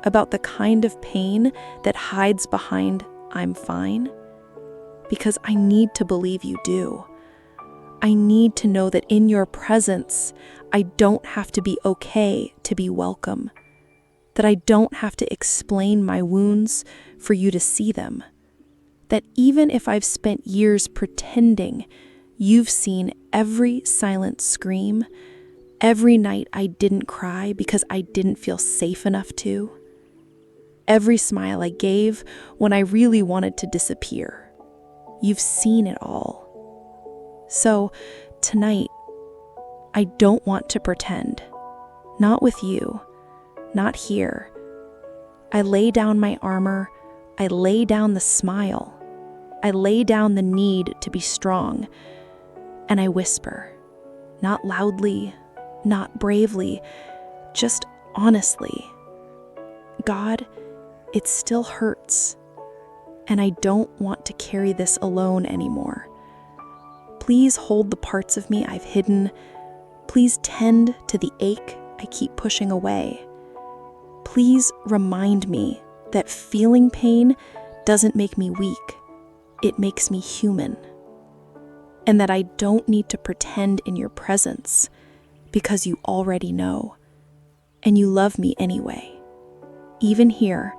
about the kind of pain that hides behind I'm fine? Because I need to believe you do. I need to know that in your presence, I don't have to be okay to be welcome. That I don't have to explain my wounds for you to see them. That even if I've spent years pretending, you've seen every silent scream, every night I didn't cry because I didn't feel safe enough to, every smile I gave when I really wanted to disappear. You've seen it all. So tonight, I don't want to pretend. Not with you. Not here. I lay down my armor. I lay down the smile. I lay down the need to be strong. And I whisper, not loudly, not bravely, just honestly. God, it still hurts. And I don't want to carry this alone anymore. Please hold the parts of me I've hidden. Please tend to the ache I keep pushing away. Please remind me that feeling pain doesn't make me weak. It makes me human. And that I don't need to pretend in your presence because you already know. And you love me anyway. Even here,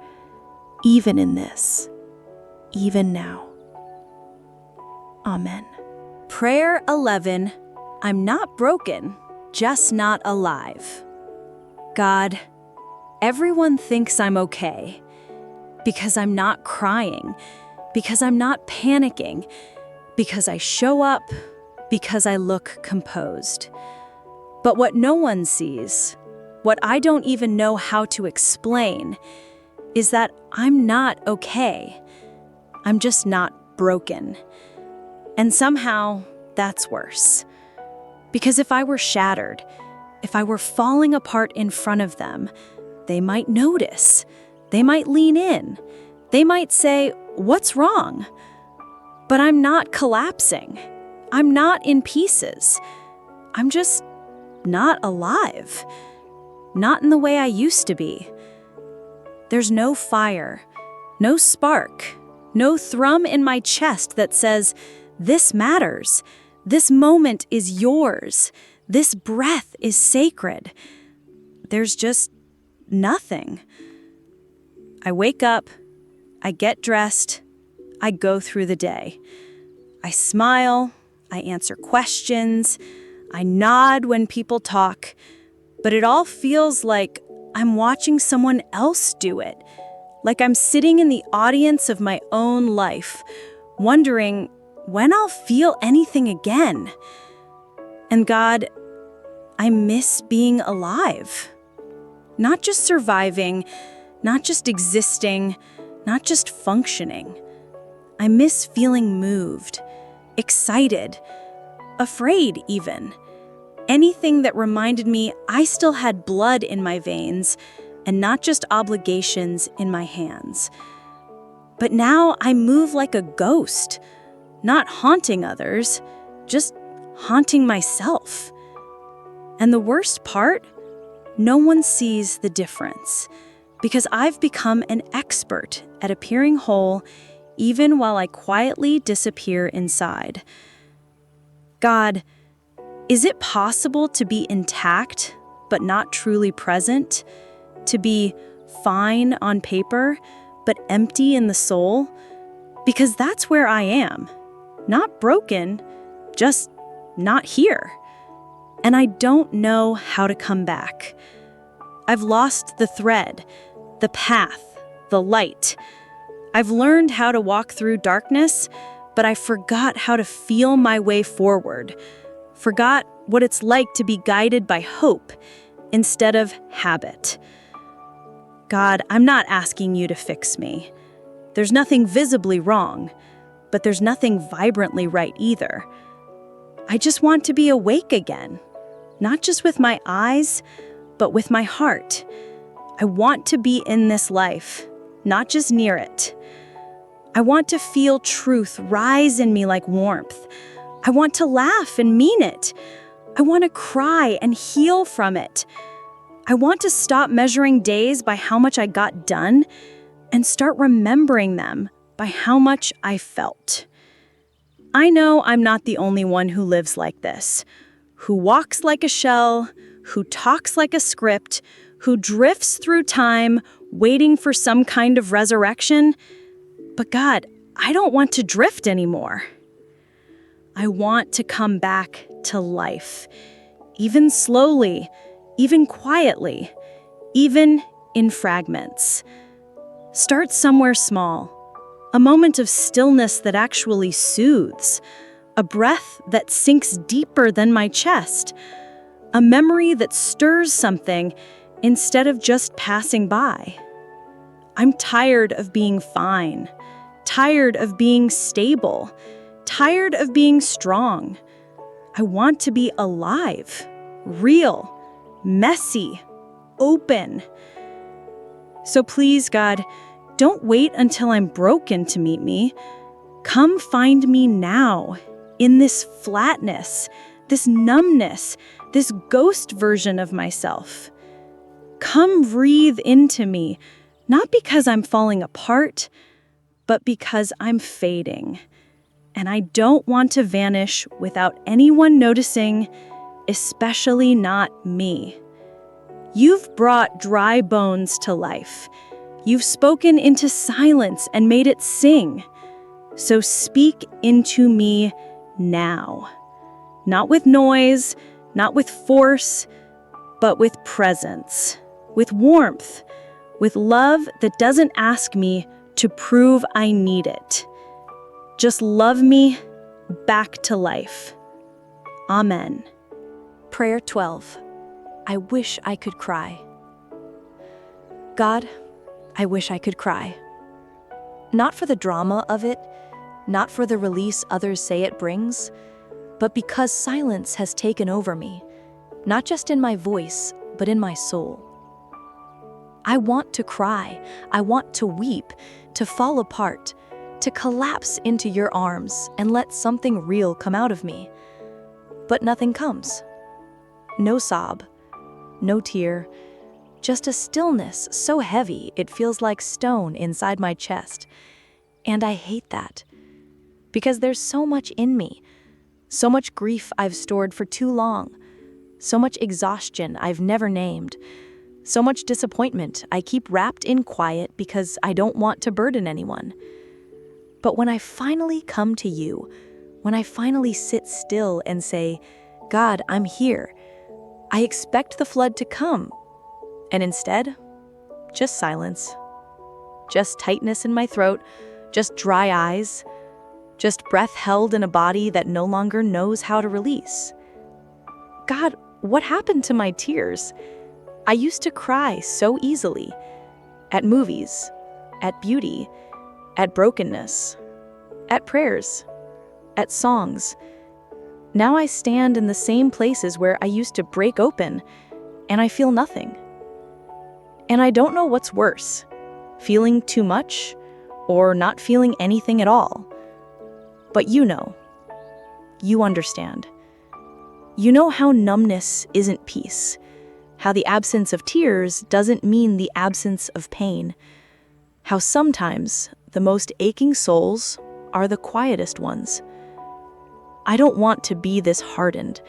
even in this, even now. Amen. Prayer 11. I'm not broken, just not alive. God, everyone thinks I'm okay because I'm not crying, because I'm not panicking, because I show up, because I look composed. But what no one sees, what I don't even know how to explain, is that I'm not okay. I'm just not broken. And somehow, that's worse. Because if I were shattered, if I were falling apart in front of them, they might notice. They might lean in. They might say, "What's wrong?" But I'm not collapsing. I'm not in pieces. I'm just not alive. Not in the way I used to be. There's no fire, no spark, no thrum in my chest that says, "This matters. This moment is yours. This breath is sacred." There's just nothing. I wake up, I get dressed, I go through the day. I smile, I answer questions, I nod when people talk, but it all feels like I'm watching someone else do it, like I'm sitting in the audience of my own life, wondering when I'll feel anything again. And God, I miss being alive. Not just surviving, not just existing, not just functioning. I miss feeling moved, excited, afraid even. Anything that reminded me I still had blood in my veins and not just obligations in my hands. But now I move like a ghost, not haunting others, just haunting myself. And the worst part, no one sees the difference, because I've become an expert at appearing whole even while I quietly disappear inside. God, is it possible to be intact but not truly present? To be fine on paper but empty in the soul? Because that's where I am. Not broken, just not here. And I don't know how to come back. I've lost the thread, the path, the light. I've learned how to walk through darkness, but I forgot how to feel my way forward. Forgot what it's like to be guided by hope instead of habit. God, I'm not asking you to fix me. There's nothing visibly wrong, but there's nothing vibrantly right either. I just want to be awake again, not just with my eyes, but with my heart. I want to be in this life, not just near it. I want to feel truth rise in me like warmth. I want to laugh and mean it. I want to cry and heal from it. I want to stop measuring days by how much I got done and start remembering them by how much I felt. I know I'm not the only one who lives like this, who walks like a shell, who talks like a script, who drifts through time waiting for some kind of resurrection. But God, I don't want to drift anymore. I want to come back to life, even slowly, even quietly, even in fragments. Start somewhere small, a moment of stillness that actually soothes, a breath that sinks deeper than my chest, a memory that stirs something instead of just passing by. I'm tired of being fine, tired of being stable, tired of being strong. I want to be alive, real, messy, open. So please, God, don't wait until I'm broken to meet me. Come find me now, in this flatness, this numbness, this ghost version of myself. Come breathe into me, not because I'm falling apart, but because I'm fading. And I don't want to vanish without anyone noticing, especially not me. You've brought dry bones to life. You've spoken into silence and made it sing. So speak into me now. Not with noise, not with force, but with presence, with warmth, with love that doesn't ask me to prove I need it. Just love me back to life. Amen. Prayer 12. I wish I could cry. God, I wish I could cry. Not for the drama of it, not for the release others say it brings, but because silence has taken over me, not just in my voice, but in my soul. I want to cry. I want to weep, to fall apart, to collapse into your arms and let something real come out of me. But nothing comes. No sob, no tear, just a stillness so heavy it feels like stone inside my chest. And I hate that, because there's so much in me, so much grief I've stored for too long, so much exhaustion I've never named, so much disappointment I keep wrapped in quiet because I don't want to burden anyone. But when I finally come to you, when I finally sit still and say, God, I'm here, I expect the flood to come. And instead, just silence. Just tightness in my throat, just dry eyes, just breath held in a body that no longer knows how to release. God, what happened to my tears? I used to cry so easily. At movies, at beauty, at brokenness, at prayers, at songs. Now I stand in the same places where I used to break open, and I feel nothing. And I don't know what's worse, feeling too much or not feeling anything at all. But you know. You understand. You know how numbness isn't peace, how the absence of tears doesn't mean the absence of pain, how sometimes the most aching souls are the quietest ones. I don't want to be this hardened.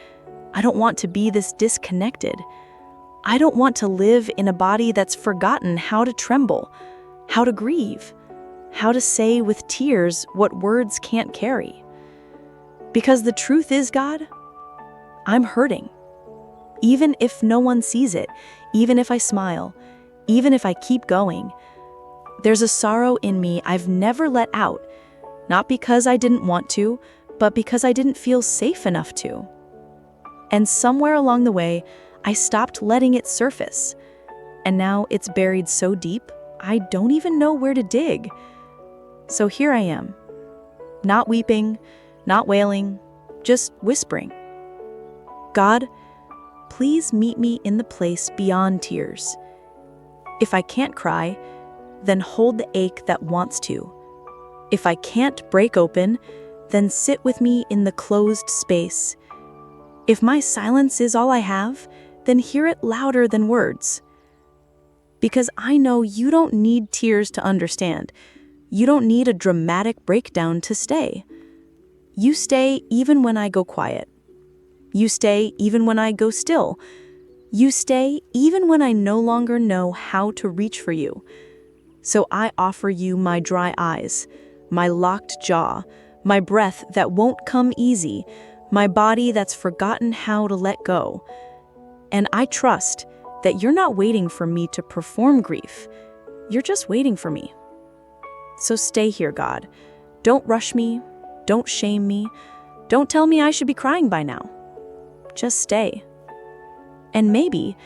I don't want to be this disconnected. I don't want to live in a body that's forgotten how to tremble, how to grieve, how to say with tears what words can't carry. Because the truth is, God, I'm hurting. Even if no one sees it, even if I smile, even if I keep going, there's a sorrow in me I've never let out, not because I didn't want to, but because I didn't feel safe enough to. And somewhere along the way, I stopped letting it surface, and now it's buried so deep, I don't even know where to dig. So here I am, not weeping, not wailing, just whispering. God, please meet me in the place beyond tears. If I can't cry, then hold the ache that wants to. If I can't break open, then sit with me in the closed space. If my silence is all I have, then hear it louder than words. Because I know you don't need tears to understand. You don't need a dramatic breakdown to stay. You stay even when I go quiet. You stay even when I go still. You stay even when I no longer know how to reach for you. So I offer you my dry eyes, my locked jaw, my breath that won't come easy, my body that's forgotten how to let go. And I trust that you're not waiting for me to perform grief. You're just waiting for me. So stay here, God. Don't rush me. Don't shame me. Don't tell me I should be crying by now. Just stay. And maybe,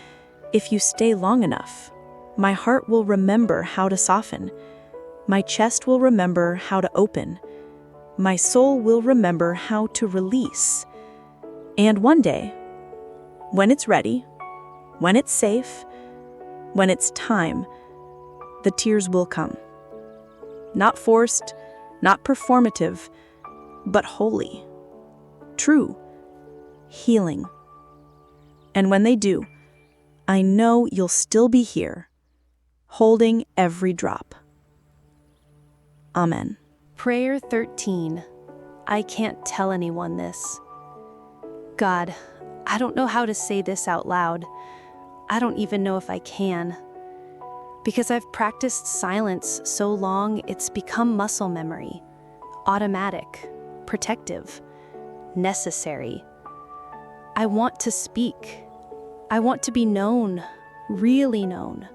if you stay long enough, my heart will remember how to soften. My chest will remember how to open. My soul will remember how to release. And one day, when it's ready, when it's safe, when it's time, the tears will come. Not forced, not performative, but holy, true, healing. And when they do, I know you'll still be here, holding every drop. Amen. Prayer 13. I can't tell anyone this. God, I don't know how to say this out loud. I don't even know if I can. Because I've practiced silence so long, it's become muscle memory. Automatic, protective, necessary. I want to speak. I want to be known, really known.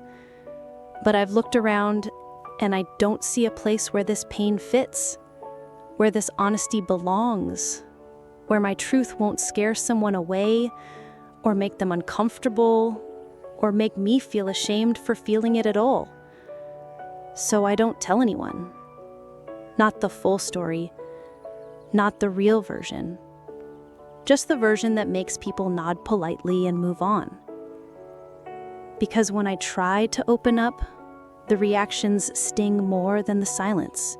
But I've looked around and I don't see a place where this pain fits, where this honesty belongs, where my truth won't scare someone away or make them uncomfortable or make me feel ashamed for feeling it at all. So I don't tell anyone. Not the full story, not the real version. Just the version that makes people nod politely and move on. Because when I try to open up, the reactions sting more than the silence.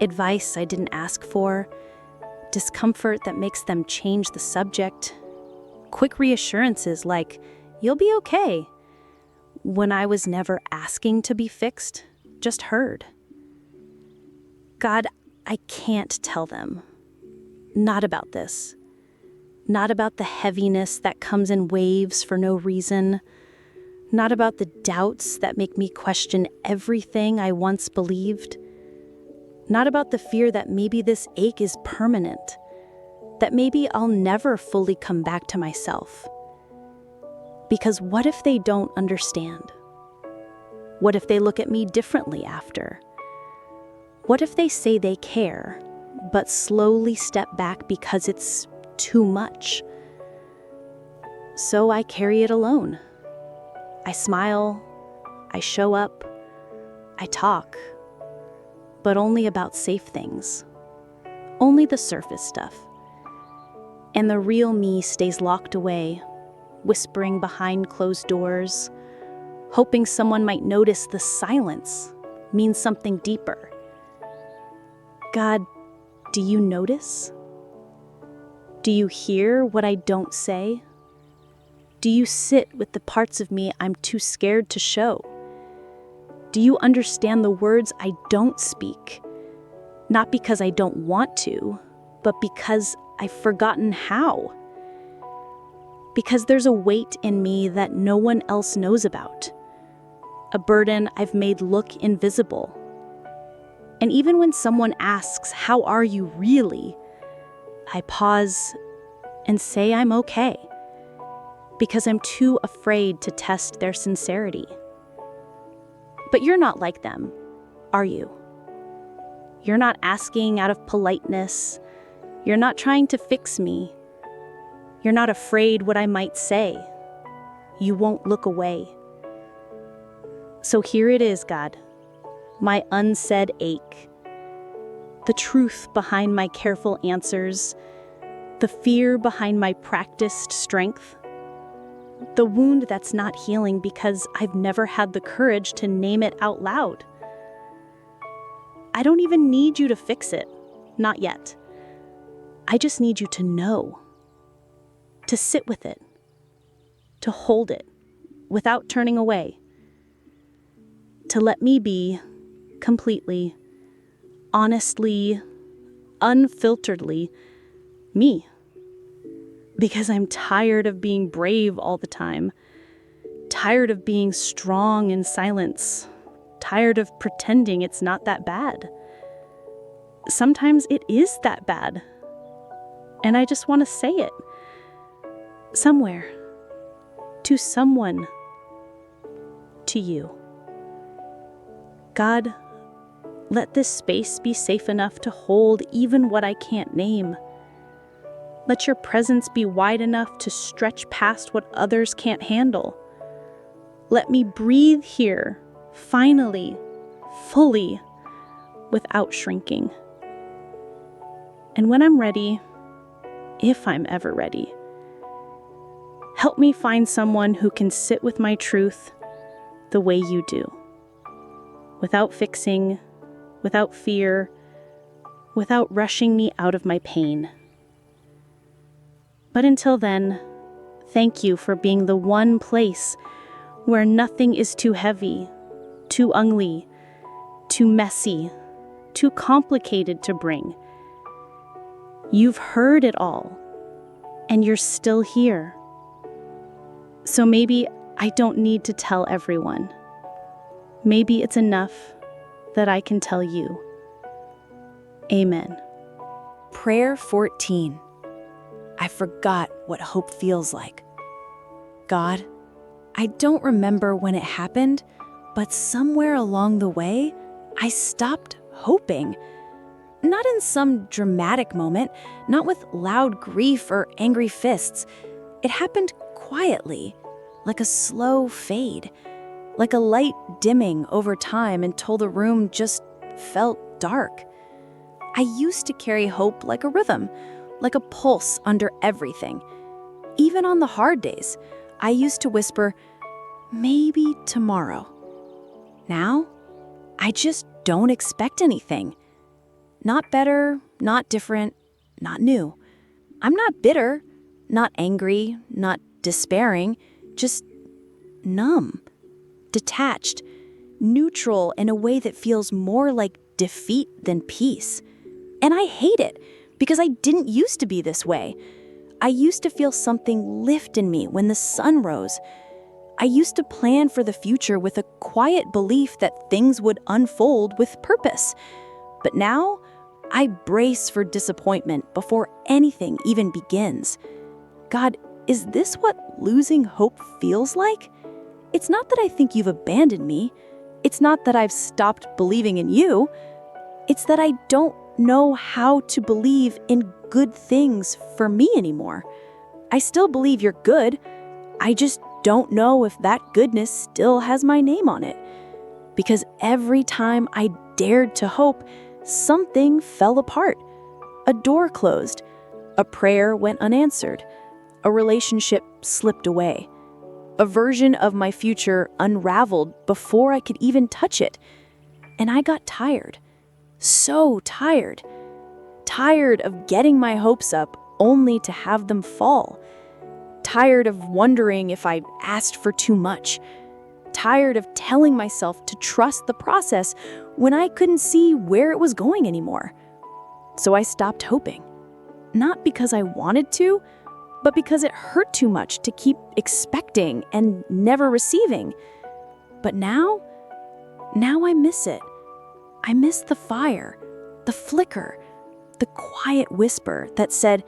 Advice I didn't ask for, discomfort that makes them change the subject, quick reassurances like, "You'll be okay," when I was never asking to be fixed, just heard. God, I can't tell them. Not about this. Not about the heaviness that comes in waves for no reason. Not about the doubts that make me question everything I once believed. Not about the fear that maybe this ache is permanent, that maybe I'll never fully come back to myself. Because what if they don't understand? What if they look at me differently after? What if they say they care, but slowly step back because it's too much? So I carry it alone. I smile, I show up, I talk, but only about safe things, only the surface stuff. And the real me stays locked away, whispering behind closed doors, hoping someone might notice the silence means something deeper. God, do you notice? Do you hear what I don't say? Do you sit with the parts of me I'm too scared to show? Do you understand the words I don't speak? Not because I don't want to, but because I've forgotten how. Because there's a weight in me that no one else knows about. A burden I've made look invisible. And even when someone asks, "How are you really?" I pause and say I'm okay. Because I'm too afraid to test their sincerity. But you're not like them, are you? You're not asking out of politeness. You're not trying to fix me. You're not afraid what I might say. You won't look away. So here it is, God, my unsaid ache. The truth behind my careful answers. The fear behind my practiced strength. The wound that's not healing because I've never had the courage to name it out loud. I don't even need you to fix it. Not yet. I just need you to know. To sit with it. to hold it without turning away, to let me be completely, honestly, unfilteredly me. Because I'm tired of being brave all the time, tired of being strong in silence, tired of pretending it's not that bad. Sometimes it is that bad, and I just want to say it. Somewhere, to someone, to you. God, let this space be safe enough to hold even what I can't name. Let your presence be wide enough to stretch past what others can't handle. Let me breathe here, finally, fully, without shrinking. And when I'm ready, if I'm ever ready, help me find someone who can sit with my truth the way you do. Without fixing, without fear, without rushing me out of my pain. But until then, thank you for being the one place where nothing is too heavy, too ugly, too messy, too complicated to bring. You've heard it all, and you're still here. So maybe I don't need to tell everyone. Maybe it's enough that I can tell you. Amen. Prayer 14. I forgot what hope feels like. God, I don't remember when it happened, but somewhere along the way, I stopped hoping. Not in some dramatic moment, not with loud grief or angry fists. It happened quietly, like a slow fade, like a light dimming over time until the room just felt dark. I used to carry hope like a rhythm, like a pulse under everything. Even on the hard days, I used to whisper, maybe tomorrow. Now, I just don't expect anything. Not better, not different, not new. I'm not bitter, not angry, not despairing, just numb, detached, neutral in a way that feels more like defeat than peace. And I hate it because I didn't used to be this way. I used to feel something lift in me when the sun rose. I used to plan for the future with a quiet belief that things would unfold with purpose. But now, I brace for disappointment before anything even begins. God, is this what losing hope feels like? It's not that I think you've abandoned me. It's not that I've stopped believing in you. It's that I don't know how to believe in good things for me anymore. I still believe you're good. I just don't know if that goodness still has my name on it. Because every time I dared to hope, something fell apart. A door closed. A prayer went unanswered. A relationship slipped away. A version of my future unraveled before I could even touch it. And I got tired. So tired. Tired of getting my hopes up only to have them fall. Tired of wondering if I asked for too much. Tired of telling myself to trust the process when I couldn't see where it was going anymore. So I stopped hoping. Not because I wanted to, but because it hurt too much to keep expecting and never receiving. But now I miss it. I miss the fire, the flicker, the quiet whisper that said,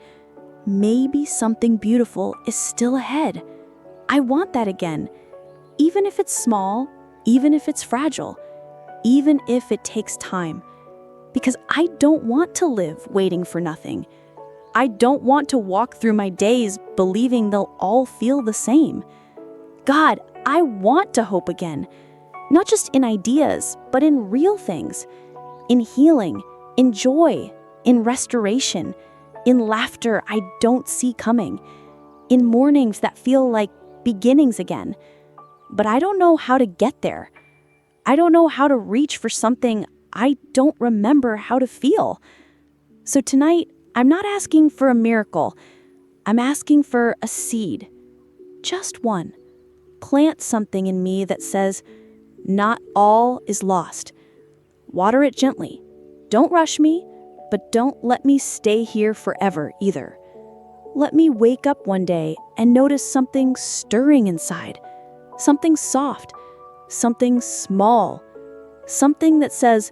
maybe something beautiful is still ahead. I want that again, even if it's small, even if it's fragile, even if it takes time. Because I don't want to live waiting for nothing. I don't want to walk through my days believing they'll all feel the same. God, I want to hope again. Not just in ideas, but in real things. In healing, in joy, in restoration, in laughter I don't see coming. In mornings that feel like beginnings again. But I don't know how to get there. I don't know how to reach for something I don't remember how to feel. So tonight, I'm not asking for a miracle. I'm asking for a seed. just one. Plant something in me that says, not all is lost. Water it gently. Don't rush me, but don't let me stay here forever either. Let me wake up one day and notice something stirring inside, something soft, something small, something that says,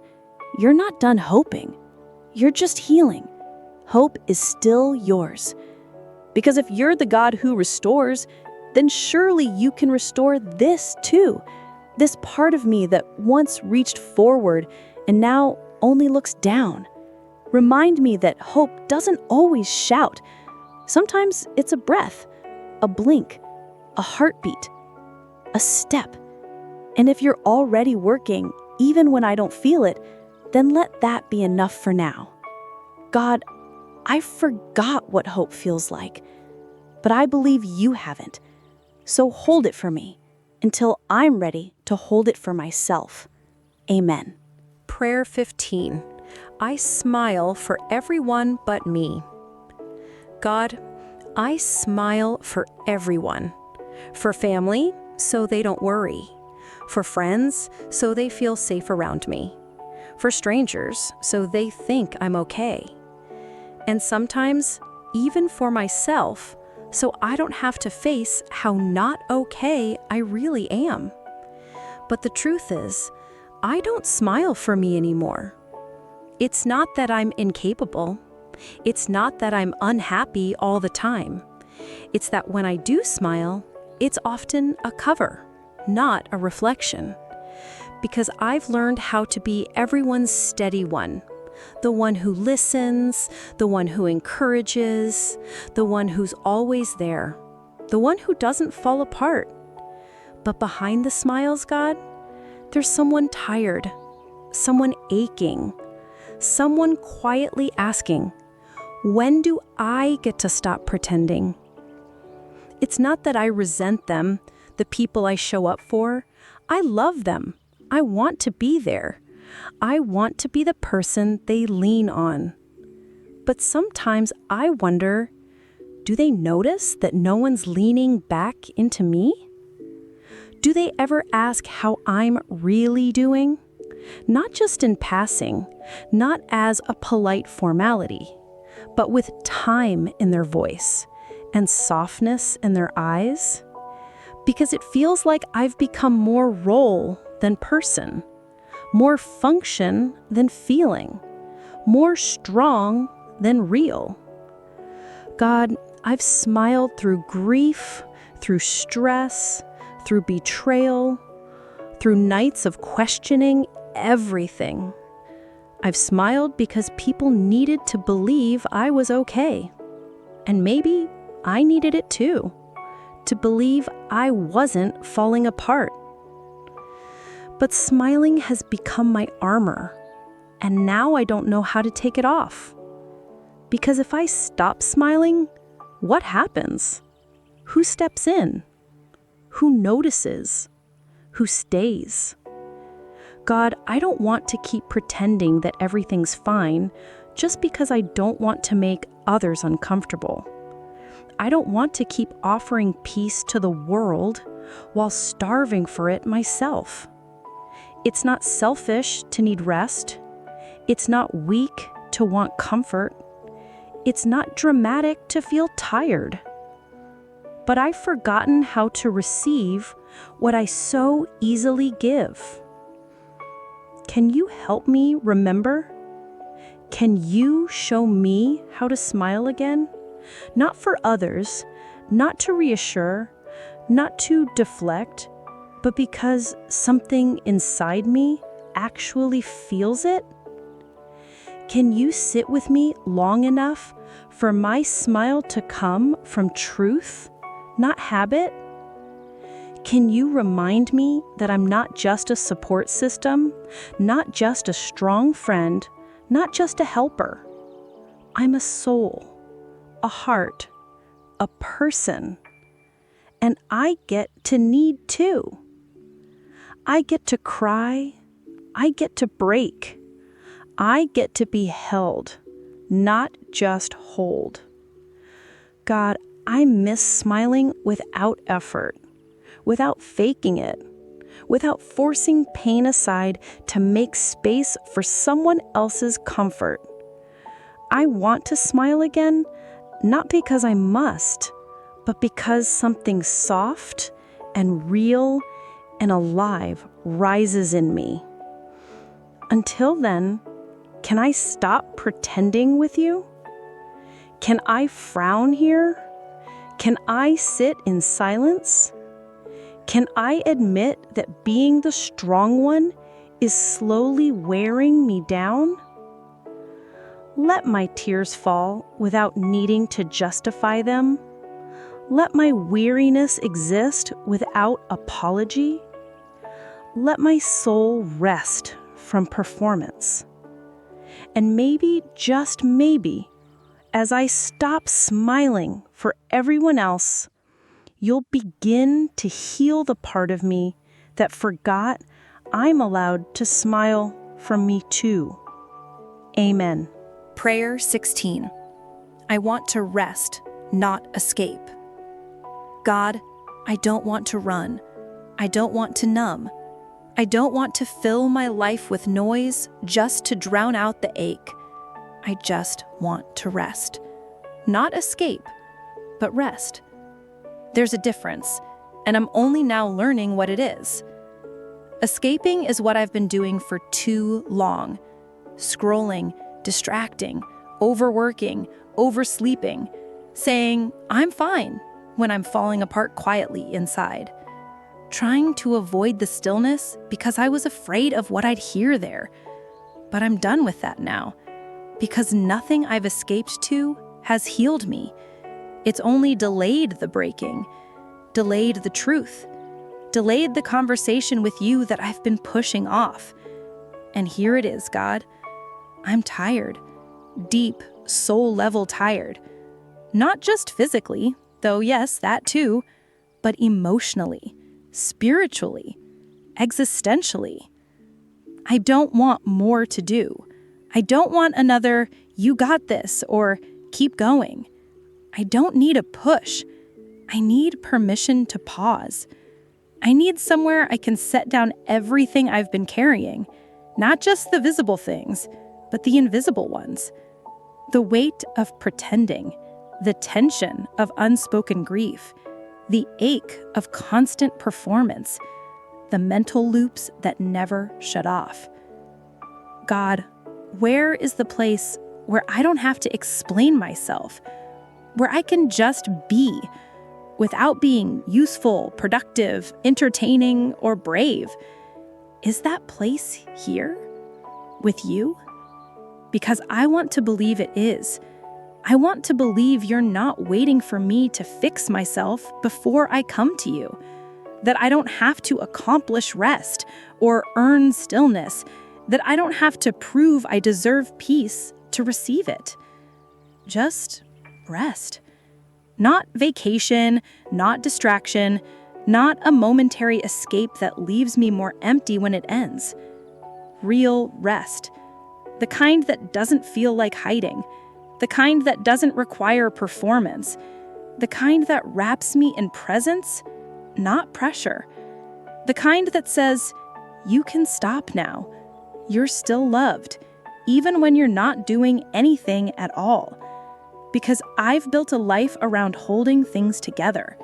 you're not done hoping. You're just healing. Hope is still yours. Because if you're the God who restores, then surely you can restore this too. This part of me that once reached forward and now only looks down. Remind me that hope doesn't always shout. Sometimes it's a breath, a blink, a heartbeat, a step. And if you're already working, even when I don't feel it, then let that be enough for now. God, I forgot what hope feels like, but I believe you haven't. So hold it for me until I'm ready to hold it for myself. Amen. Prayer 15. I smile for everyone but me. God, I smile for everyone. For family, so they don't worry. For friends, so they feel safe around me. For strangers, so they think I'm okay. And sometimes, even for myself, so I don't have to face how not okay I really am. But the truth is, I don't smile for me anymore. It's not that I'm incapable. It's not that I'm unhappy all the time. It's that when I do smile, it's often a cover, not a reflection. Because I've learned how to be everyone's steady one. The one who listens, the one who encourages, the one who's always there, the one who doesn't fall apart. But behind the smiles, God, there's someone tired, someone aching, someone quietly asking, when do I get to stop pretending? It's not that I resent them, the people I show up for. I love them. I want to be there. I want to be the person they lean on. But sometimes I wonder, do they notice that no one's leaning back into me? Do they ever ask how I'm really doing? Not just in passing, not as a polite formality, but with time in their voice and softness in their eyes. Because it feels like I've become more role than person, more function than feeling, more strong than real. God, I've smiled through grief, through stress, through betrayal, through nights of questioning everything. I've smiled because people needed to believe I was okay. And maybe I needed it too, to believe I wasn't falling apart. But smiling has become my armor, and now I don't know how to take it off. Because if I stop smiling, what happens? Who steps in? Who notices? Who stays? God, I don't want to keep pretending that everything's fine just because I don't want to make others uncomfortable. I don't want to keep offering peace to the world while starving for it myself. It's not selfish to need rest. It's not weak to want comfort. It's not dramatic to feel tired. But I've forgotten how to receive what I so easily give. Can you help me remember? Can you show me how to smile again? Not for others, not to reassure, not to deflect, but because something inside me actually feels it? Can you sit with me long enough for my smile to come from truth, not habit? Can you remind me that I'm not just a support system, not just a strong friend, not just a helper? I'm a soul, a heart, a person. And I get to need too. I get to cry. I get to break. I get to be held, not just hold. God, I miss smiling without effort, without faking it, without forcing pain aside to make space for someone else's comfort. I want to smile again, not because I must, but because something soft and real and alive rises in me. Until then, can I stop pretending with you? Can I frown here? Can I sit in silence? Can I admit that being the strong one is slowly wearing me down? Let my tears fall without needing to justify them. Let my weariness exist without apology. Let my soul rest from performance. And maybe, just maybe, as I stop smiling for everyone else, you'll begin to heal the part of me that forgot I'm allowed to smile for me too. Amen. Prayer 16. I want to rest, not escape. God, I don't want to run. I don't want to numb. I don't want to fill my life with noise just to drown out the ache. I just want to rest. Not escape, but rest. There's a difference, and I'm only now learning what it is. Escaping is what I've been doing for too long. Scrolling, distracting, overworking, oversleeping, saying, I'm fine, when I'm falling apart quietly inside. Trying to avoid the stillness because I was afraid of what I'd hear there. But I'm done with that now, because nothing I've escaped to has healed me. It's only delayed the breaking, delayed the truth, delayed the conversation with you that I've been pushing off. And here it is, God. I'm tired, deep, soul-level tired. Not just physically, though yes, that too, but emotionally, spiritually, existentially. I don't want more to do. I don't want another, you got this, or keep going. I don't need a push. I need permission to pause. I need somewhere I can set down everything I've been carrying, not just the visible things, but the invisible ones. The weight of pretending, the tension of unspoken grief, the ache of constant performance, the mental loops that never shut off. God, where is the place where I don't have to explain myself, where I can just be without being useful, productive, entertaining, or brave? Is that place here with you? Because I want to believe it is. I want to believe you're not waiting for me to fix myself before I come to you, that I don't have to accomplish rest or earn stillness, that I don't have to prove I deserve peace to receive it. Just rest. Not vacation, not distraction, not a momentary escape that leaves me more empty when it ends. Real rest. The kind that doesn't feel like hiding. The kind that doesn't require performance. The kind that wraps me in presence, not pressure. The kind that says, you can stop now. You're still loved, even when you're not doing anything at all. Because I've built a life around holding things together.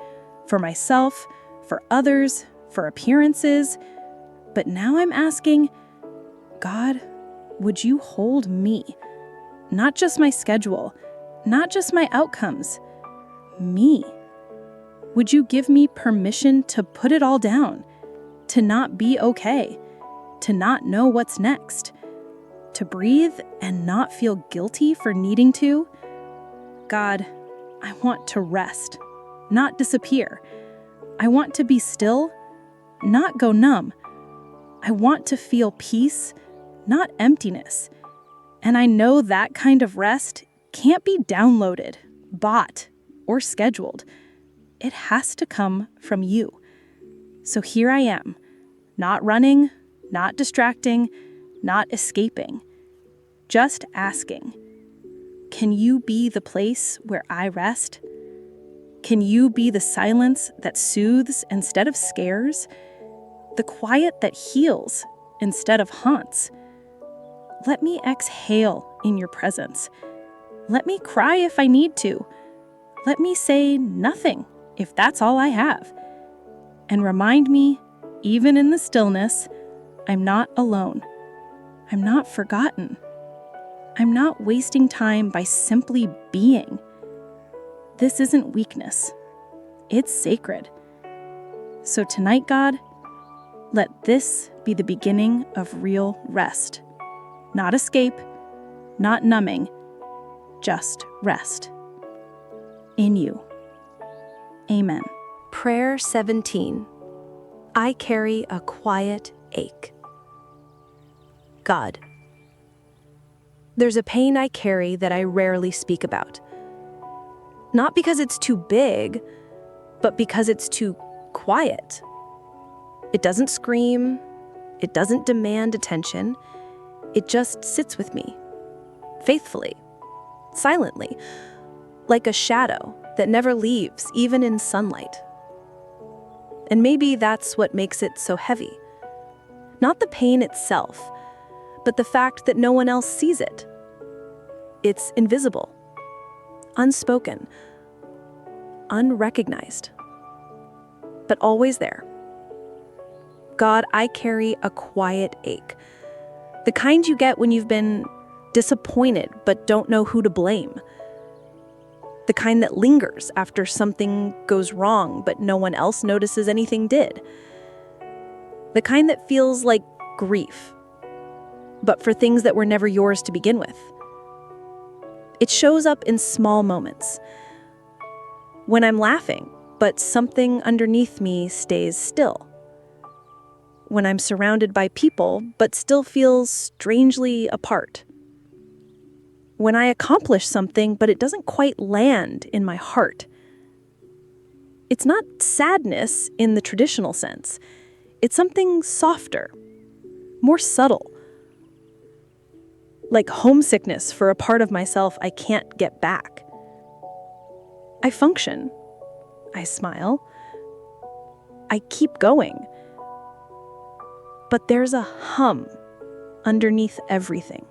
For myself, for others, for appearances. But now I'm asking, God, would you hold me? Not just my schedule, not just my outcomes. Me. Would you give me permission to put it all down, to not be okay, to not know what's next, to breathe and not feel guilty for needing to? God, I want to rest, not disappear. I want to be still, not go numb. I want to feel peace, not emptiness. And I know that kind of rest can't be downloaded, bought, or scheduled. It has to come from you. So here I am, not running, not distracting, not escaping, just asking, can you be the place where I rest? Can you be the silence that soothes instead of scares? The quiet that heals instead of haunts? Let me exhale in your presence. Let me cry if I need to. Let me say nothing if that's all I have. And remind me, even in the stillness, I'm not alone. I'm not forgotten. I'm not wasting time by simply being. This isn't weakness. It's sacred. So tonight, God, let this be the beginning of real rest. Not escape, not numbing, just rest. In you. Amen. Prayer 17. I carry a quiet ache. God, there's a pain I carry that I rarely speak about. Not because it's too big, but because it's too quiet. It doesn't scream. It doesn't demand attention. It just sits with me, faithfully, silently, like a shadow that never leaves, even in sunlight. And maybe that's what makes it so heavy. Not the pain itself, but the fact that no one else sees it. It's invisible, unspoken, unrecognized, but always there. God, I carry a quiet ache. The kind you get when you've been disappointed but don't know who to blame. The kind that lingers after something goes wrong but no one else notices anything did. The kind that feels like grief, but for things that were never yours to begin with. It shows up in small moments. When I'm laughing, but something underneath me stays still. When I'm surrounded by people, but still feels strangely apart. When I accomplish something, but it doesn't quite land in my heart. It's not sadness in the traditional sense. It's something softer, more subtle. Like homesickness for a part of myself I can't get back. I function. I smile. I keep going. But there's a hum underneath everything.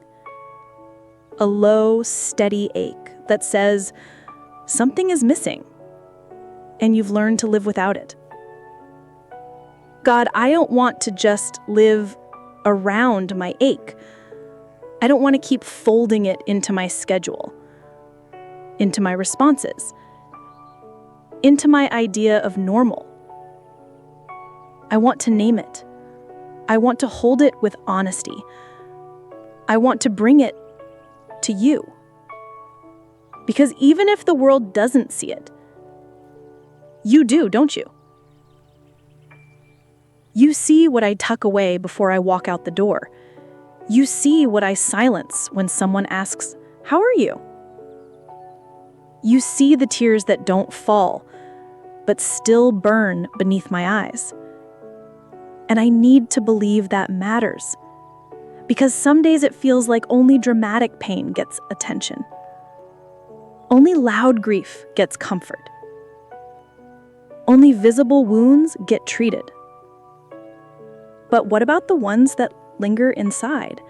A low, steady ache that says something is missing, and you've learned to live without it. God, I don't want to just live around my ache. I don't want to keep folding it into my schedule, into my responses, into my idea of normal. I want to name it. I want to hold it with honesty. I want to bring it to you. Because even if the world doesn't see it, you do, don't you? You see what I tuck away before I walk out the door. You see what I silence when someone asks, "How are you?" You see the tears that don't fall, but still burn beneath my eyes. And I need to believe that matters. Because some days it feels like only dramatic pain gets attention. Only loud grief gets comfort. Only visible wounds get treated. But what about the ones that linger inside?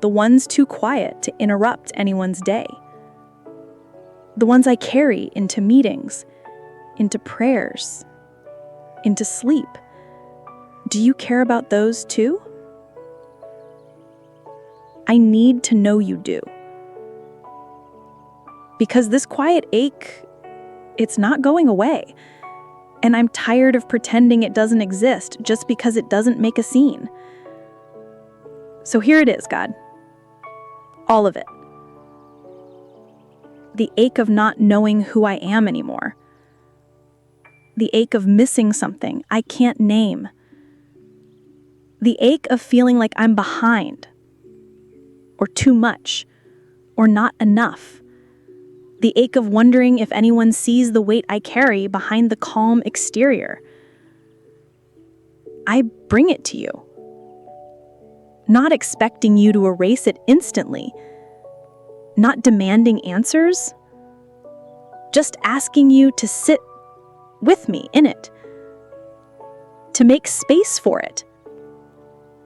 The ones too quiet to interrupt anyone's day? The ones I carry into meetings, into prayers, into sleep. Do you care about those too? I need to know you do. Because this quiet ache, it's not going away. And I'm tired of pretending it doesn't exist just because it doesn't make a scene. So here it is, God. All of it. The ache of not knowing who I am anymore. The ache of missing something I can't name. The ache of feeling like I'm behind, or too much, or not enough. The ache of wondering if anyone sees the weight I carry behind the calm exterior. I bring it to you, not expecting you to erase it instantly, not demanding answers, just asking you to sit with me in it, to make space for it,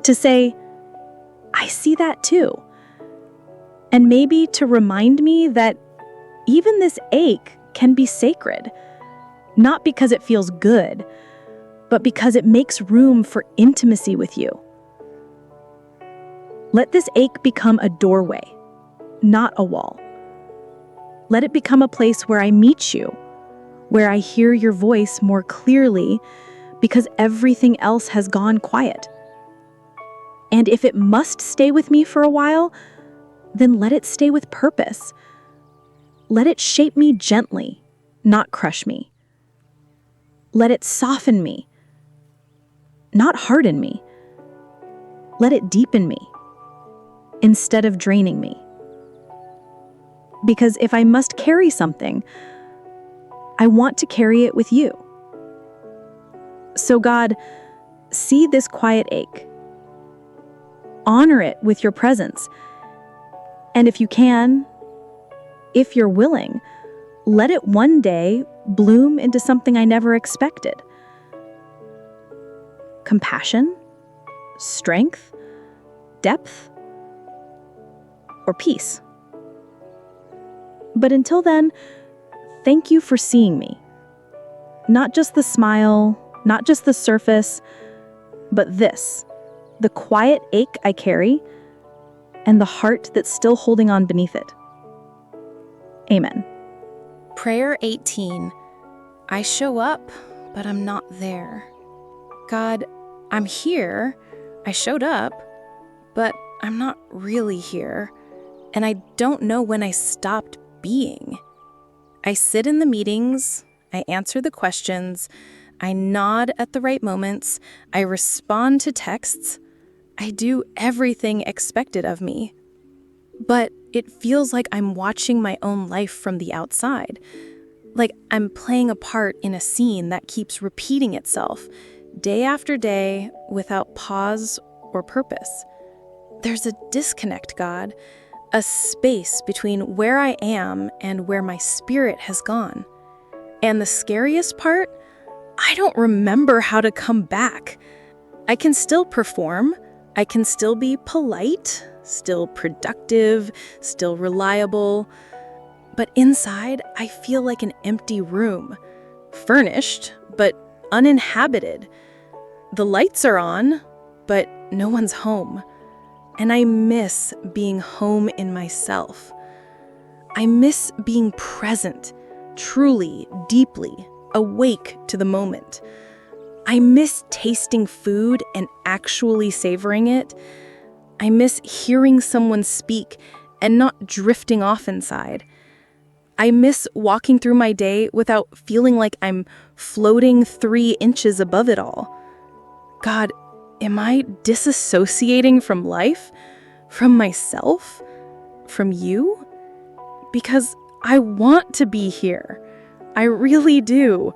to say, I see that too. And maybe to remind me that even this ache can be sacred, not because it feels good, but because it makes room for intimacy with you. Let this ache become a doorway, not a wall. Let it become a place where I meet you, where I hear your voice more clearly because everything else has gone quiet. And if it must stay with me for a while, then let it stay with purpose. Let it shape me gently, not crush me. Let it soften me, not harden me. Let it deepen me instead of draining me. Because if I must carry something, I want to carry it with you. So God, see this quiet ache. Honor it with your presence. And if you can, if you're willing, let it one day bloom into something I never expected. Compassion, strength, depth, or peace. But until then, thank you for seeing me. Not just the smile, not just the surface, but this, the quiet ache I carry, and the heart that's still holding on beneath it. Amen. Prayer 18. I show up, but I'm not there. God, I'm here. I showed up, but I'm not really here. And I don't know when I stopped being. I sit in the meetings, I answer the questions, I nod at the right moments, I respond to texts, I do everything expected of me. But it feels like I'm watching my own life from the outside. Like I'm playing a part in a scene that keeps repeating itself, day after day, without pause or purpose. There's a disconnect, God, a space between where I am and where my spirit has gone. And the scariest part, I don't remember how to come back. I can still perform, I can still be polite, still productive, still reliable. But inside, I feel like an empty room, furnished, but uninhabited. The lights are on, but no one's home. And I miss being home in myself. I miss being present, truly, deeply, awake to the moment. I miss tasting food and actually savoring it. I miss hearing someone speak and not drifting off inside. I miss walking through my day without feeling like I'm floating 3 inches above it all. God, am I disassociating from life? From myself? From you? Because I want to be here. I really do.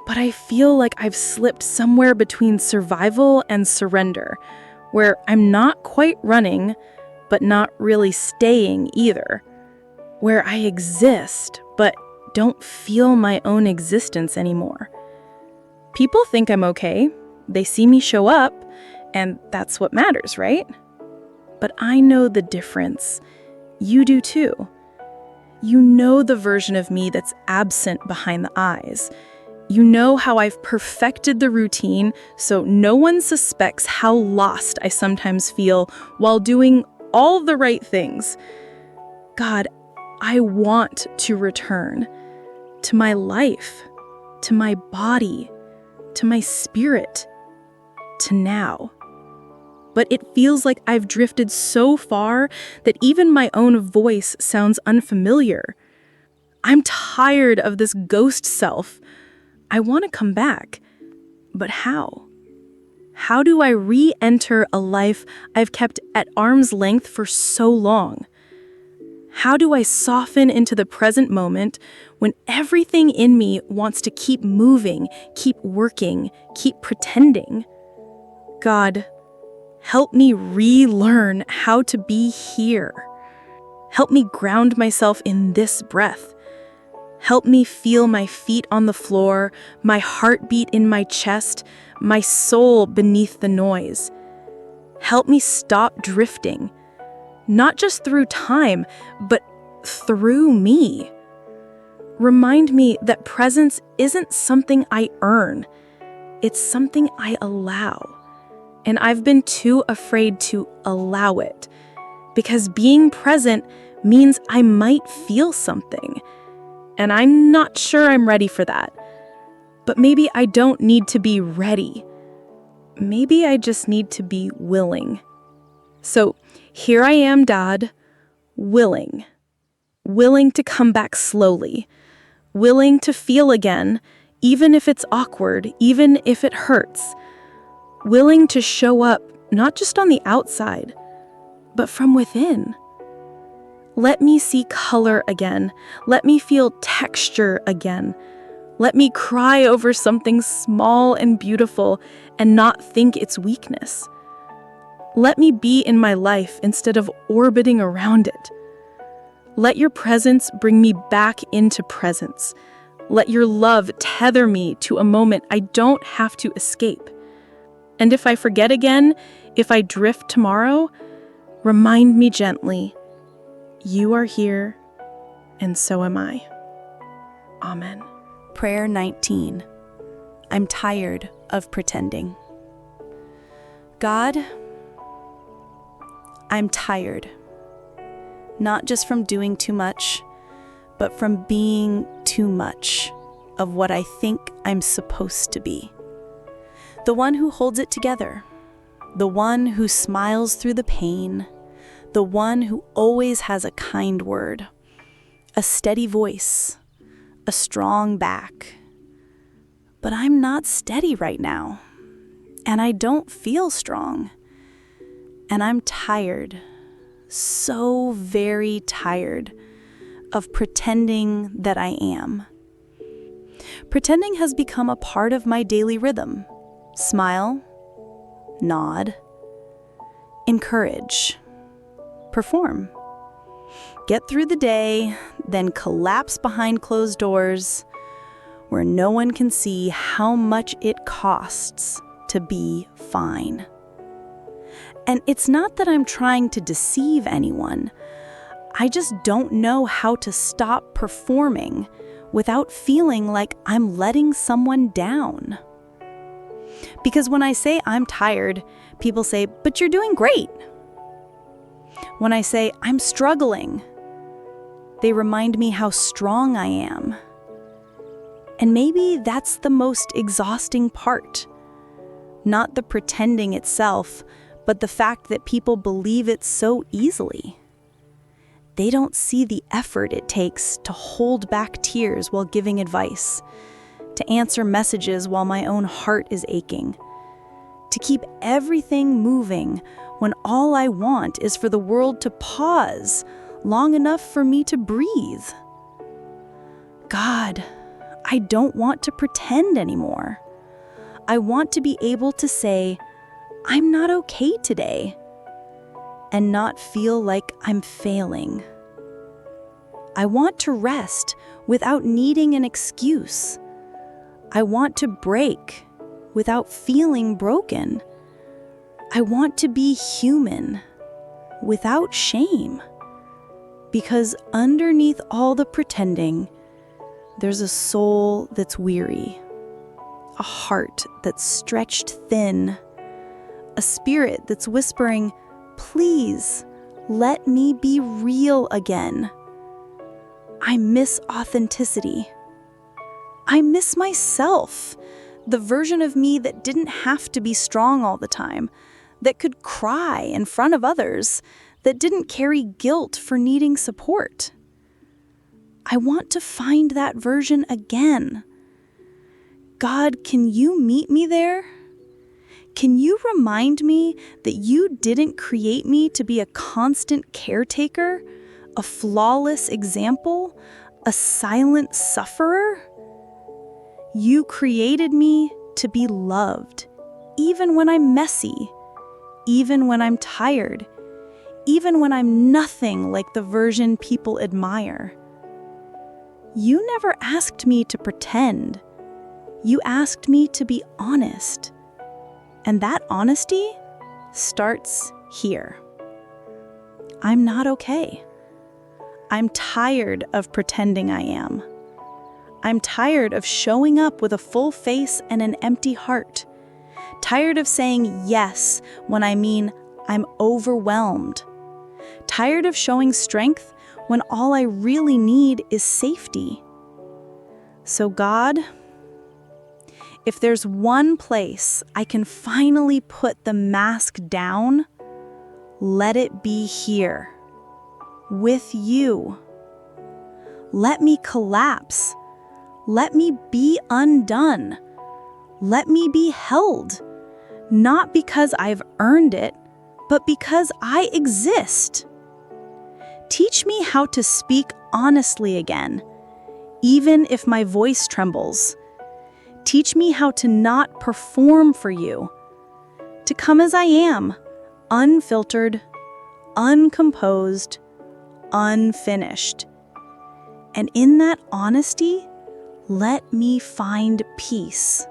But I feel like I've slipped somewhere between survival and surrender, where I'm not quite running, but not really staying either. Where I exist, but don't feel my own existence anymore. People think I'm okay. They see me show up, and that's what matters, right? But I know the difference. You do too. You know the version of me that's absent behind the eyes. You know how I've perfected the routine so no one suspects how lost I sometimes feel while doing all the right things. God, I want to return to my life, to my body, to my spirit, to now. But it feels like I've drifted so far that even my own voice sounds unfamiliar. I'm tired of this ghost self. I want to come back, but how? How do I re-enter a life I've kept at arm's length for so long? How do I soften into the present moment when everything in me wants to keep moving, keep working, keep pretending? God, help me relearn how to be here. Help me ground myself in this breath. Help me feel my feet on the floor, my heartbeat in my chest, my soul beneath the noise. Help me stop drifting, not just through time, but through me. Remind me that presence isn't something I earn, it's something I allow. And I've been too afraid to allow it, because being present means I might feel something. And I'm not sure I'm ready for that. But maybe I don't need to be ready. Maybe I just need to be willing. So here I am, Dad, willing. Willing to come back slowly. Willing to feel again, even if it's awkward, even if it hurts. Willing to show up, not just on the outside, but from within. Let me see color again. Let me feel texture again. Let me cry over something small and beautiful and not think it's weakness. Let me be in my life instead of orbiting around it. Let your presence bring me back into presence. Let your love tether me to a moment I don't have to escape. And if I forget again, if I drift tomorrow, remind me gently. You are here, and so am I. Amen. Prayer 19. I'm tired of pretending. God, I'm tired. Not just from doing too much, but from being too much of what I think I'm supposed to be. The one who holds it together. The one who smiles through the pain. The one who always has a kind word, a steady voice, a strong back. But I'm not steady right now, and I don't feel strong. And I'm tired, so very tired of pretending that I am. Pretending has become a part of my daily rhythm. Smile, nod, encourage. Perform. Get through the day, then collapse behind closed doors where no one can see how much it costs to be fine. And it's not that I'm trying to deceive anyone. I just don't know how to stop performing without feeling like I'm letting someone down. Because when I say I'm tired, people say, "But you're doing great." When I say I'm struggling, they remind me how strong I am. And maybe that's the most exhausting part. Not the pretending itself, but the fact that people believe it so easily. They don't see the effort it takes to hold back tears while giving advice, to answer messages while my own heart is aching, to keep everything moving when all I want is for the world to pause long enough for me to breathe. God, I don't want to pretend anymore. I want to be able to say, I'm not okay today, and not feel like I'm failing. I want to rest without needing an excuse. I want to break without feeling broken. I want to be human without shame. Because underneath all the pretending, there's a soul that's weary, a heart that's stretched thin, a spirit that's whispering, "Please, let me be real again." I miss authenticity. I miss myself, the version of me that didn't have to be strong all the time, that could cry in front of others, that didn't carry guilt for needing support. I want to find that version again. God, can you meet me there? Can you remind me that you didn't create me to be a constant caretaker, a flawless example, a silent sufferer? You created me to be loved, even when I'm messy, even when I'm tired, even when I'm nothing like the version people admire. You never asked me to pretend. You asked me to be honest. And that honesty starts here. I'm not okay. I'm tired of pretending I am. I'm tired of showing up with a full face and an empty heart. Tired of saying yes when I mean I'm overwhelmed. Tired of showing strength when all I really need is safety. So God, if there's one place I can finally put the mask down, let it be here, with you. Let me collapse. Let me be undone. Let me be held, not because I've earned it, but because I exist. Teach me how to speak honestly again, even if my voice trembles. Teach me how to not perform for you, to come as I am, unfiltered, uncomposed, unfinished. And in that honesty, let me find peace.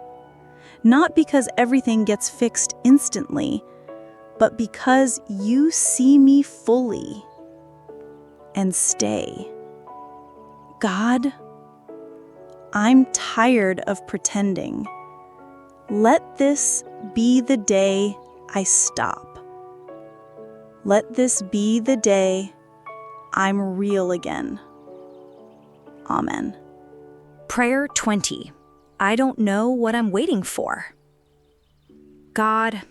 Not because everything gets fixed instantly, but because you see me fully and stay. God, I'm tired of pretending. Let this be the day I stop. Let this be the day I'm real again. Amen. Prayer 20. I don't know what I'm waiting for. God,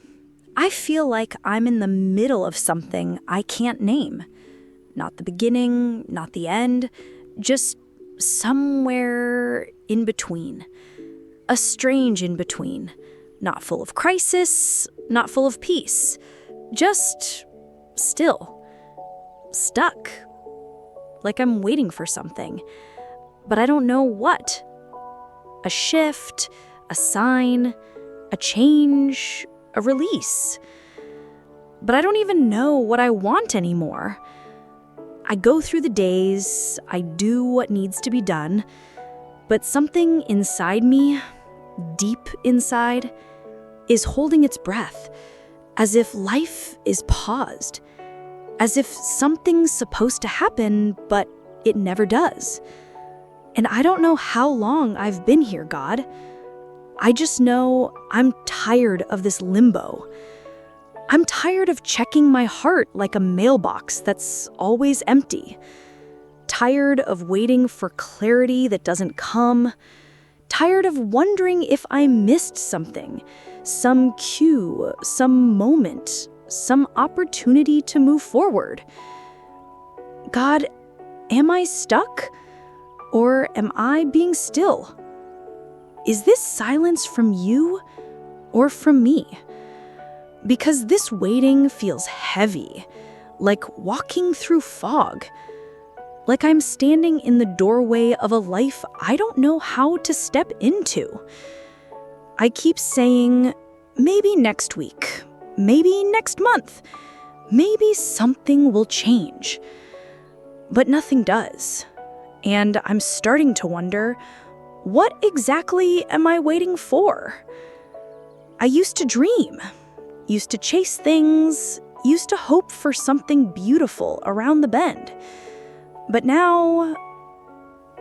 I feel like I'm in the middle of something I can't name. Not the beginning, not the end, just somewhere in between. A strange in between. Not full of crisis, not full of peace. Just still. Stuck. Like I'm waiting for something. But I don't know what. A shift, a sign, a change, a release. But I don't even know what I want anymore. I go through the days, I do what needs to be done, but something inside me, deep inside, is holding its breath, as if life is paused, as if something's supposed to happen, but it never does. And I don't know how long I've been here, God. I just know I'm tired of this limbo. I'm tired of checking my heart like a mailbox that's always empty. Tired of waiting for clarity that doesn't come. Tired of wondering if I missed something, some cue, some moment, some opportunity to move forward. God, am I stuck? Or am I being still? Is this silence from you or from me? Because this waiting feels heavy, like walking through fog, like I'm standing in the doorway of a life I don't know how to step into. I keep saying, maybe next week, maybe next month, maybe something will change. But nothing does. And I'm starting to wonder, what exactly am I waiting for? I used to dream. Used to chase things, used to hope for something beautiful around the bend. But now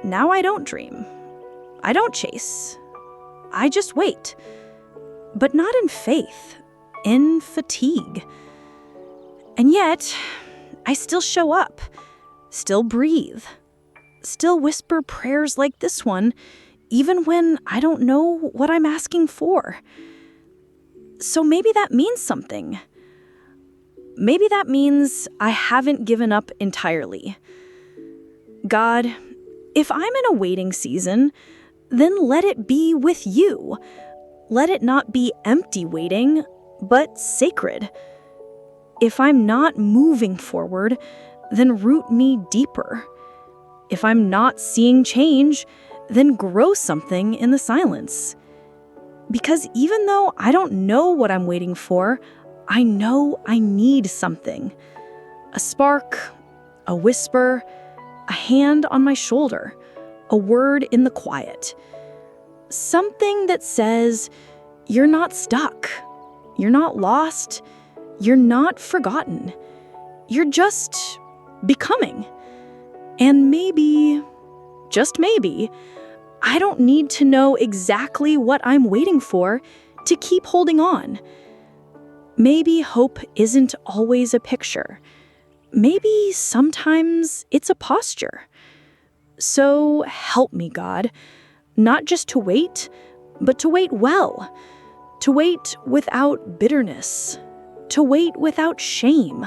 I don't dream. I don't chase. I just wait. But not in faith, in fatigue. And yet, I still show up, still breathe, still whisper prayers like this one, even when I don't know what I'm asking for. So maybe that means something. Maybe that means I haven't given up entirely. God, if I'm in a waiting season, then let it be with you. Let it not be empty waiting, but sacred. If I'm not moving forward, then root me deeper. If I'm not seeing change, then grow something in the silence. Because even though I don't know what I'm waiting for, I know I need something. A spark, a whisper, a hand on my shoulder, a word in the quiet. Something that says, you're not stuck, you're not lost, you're not forgotten. You're just becoming. And maybe, just maybe, I don't need to know exactly what I'm waiting for to keep holding on. Maybe hope isn't always a picture. Maybe sometimes it's a posture. So help me, God, not just to wait, but to wait well, to wait without bitterness, to wait without shame,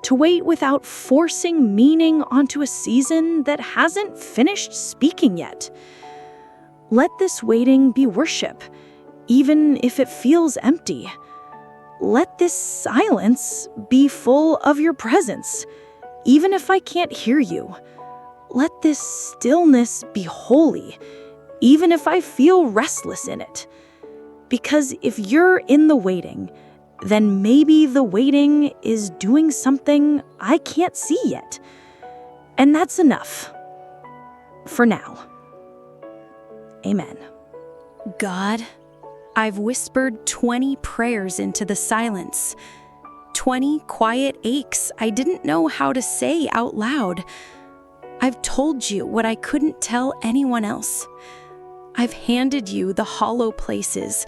to wait without forcing meaning onto a season that hasn't finished speaking yet. Let this waiting be worship, even if it feels empty. Let this silence be full of your presence, even if I can't hear you. Let this stillness be holy, even if I feel restless in it. Because if you're in the waiting, then maybe the waiting is doing something I can't see yet. And that's enough. For now. Amen. God, I've whispered 20 prayers into the silence. 20 quiet aches I didn't know how to say out loud. I've told you what I couldn't tell anyone else. I've handed you the hollow places,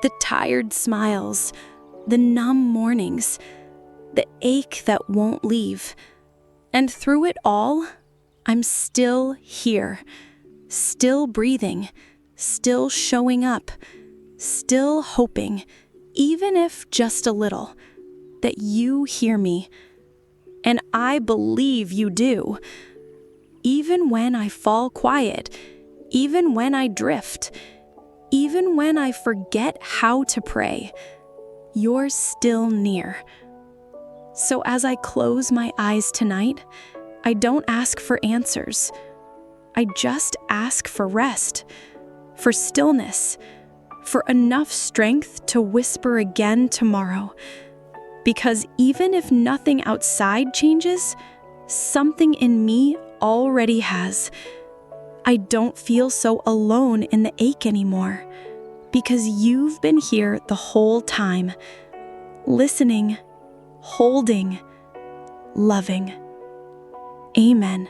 the tired smiles, the numb mornings, the ache that won't leave. And through it all, I'm still here, still breathing, still showing up, still hoping, even if just a little, that you hear me. And I believe you do. Even when I fall quiet, even when I drift, even when I forget how to pray, you're still near. So as I close my eyes tonight, I don't ask for answers. I just ask for rest, for stillness, for enough strength to whisper again tomorrow. Because even if nothing outside changes, something in me already has. I don't feel so alone in the ache anymore, because you've been here the whole time, listening, holding, loving. Amen.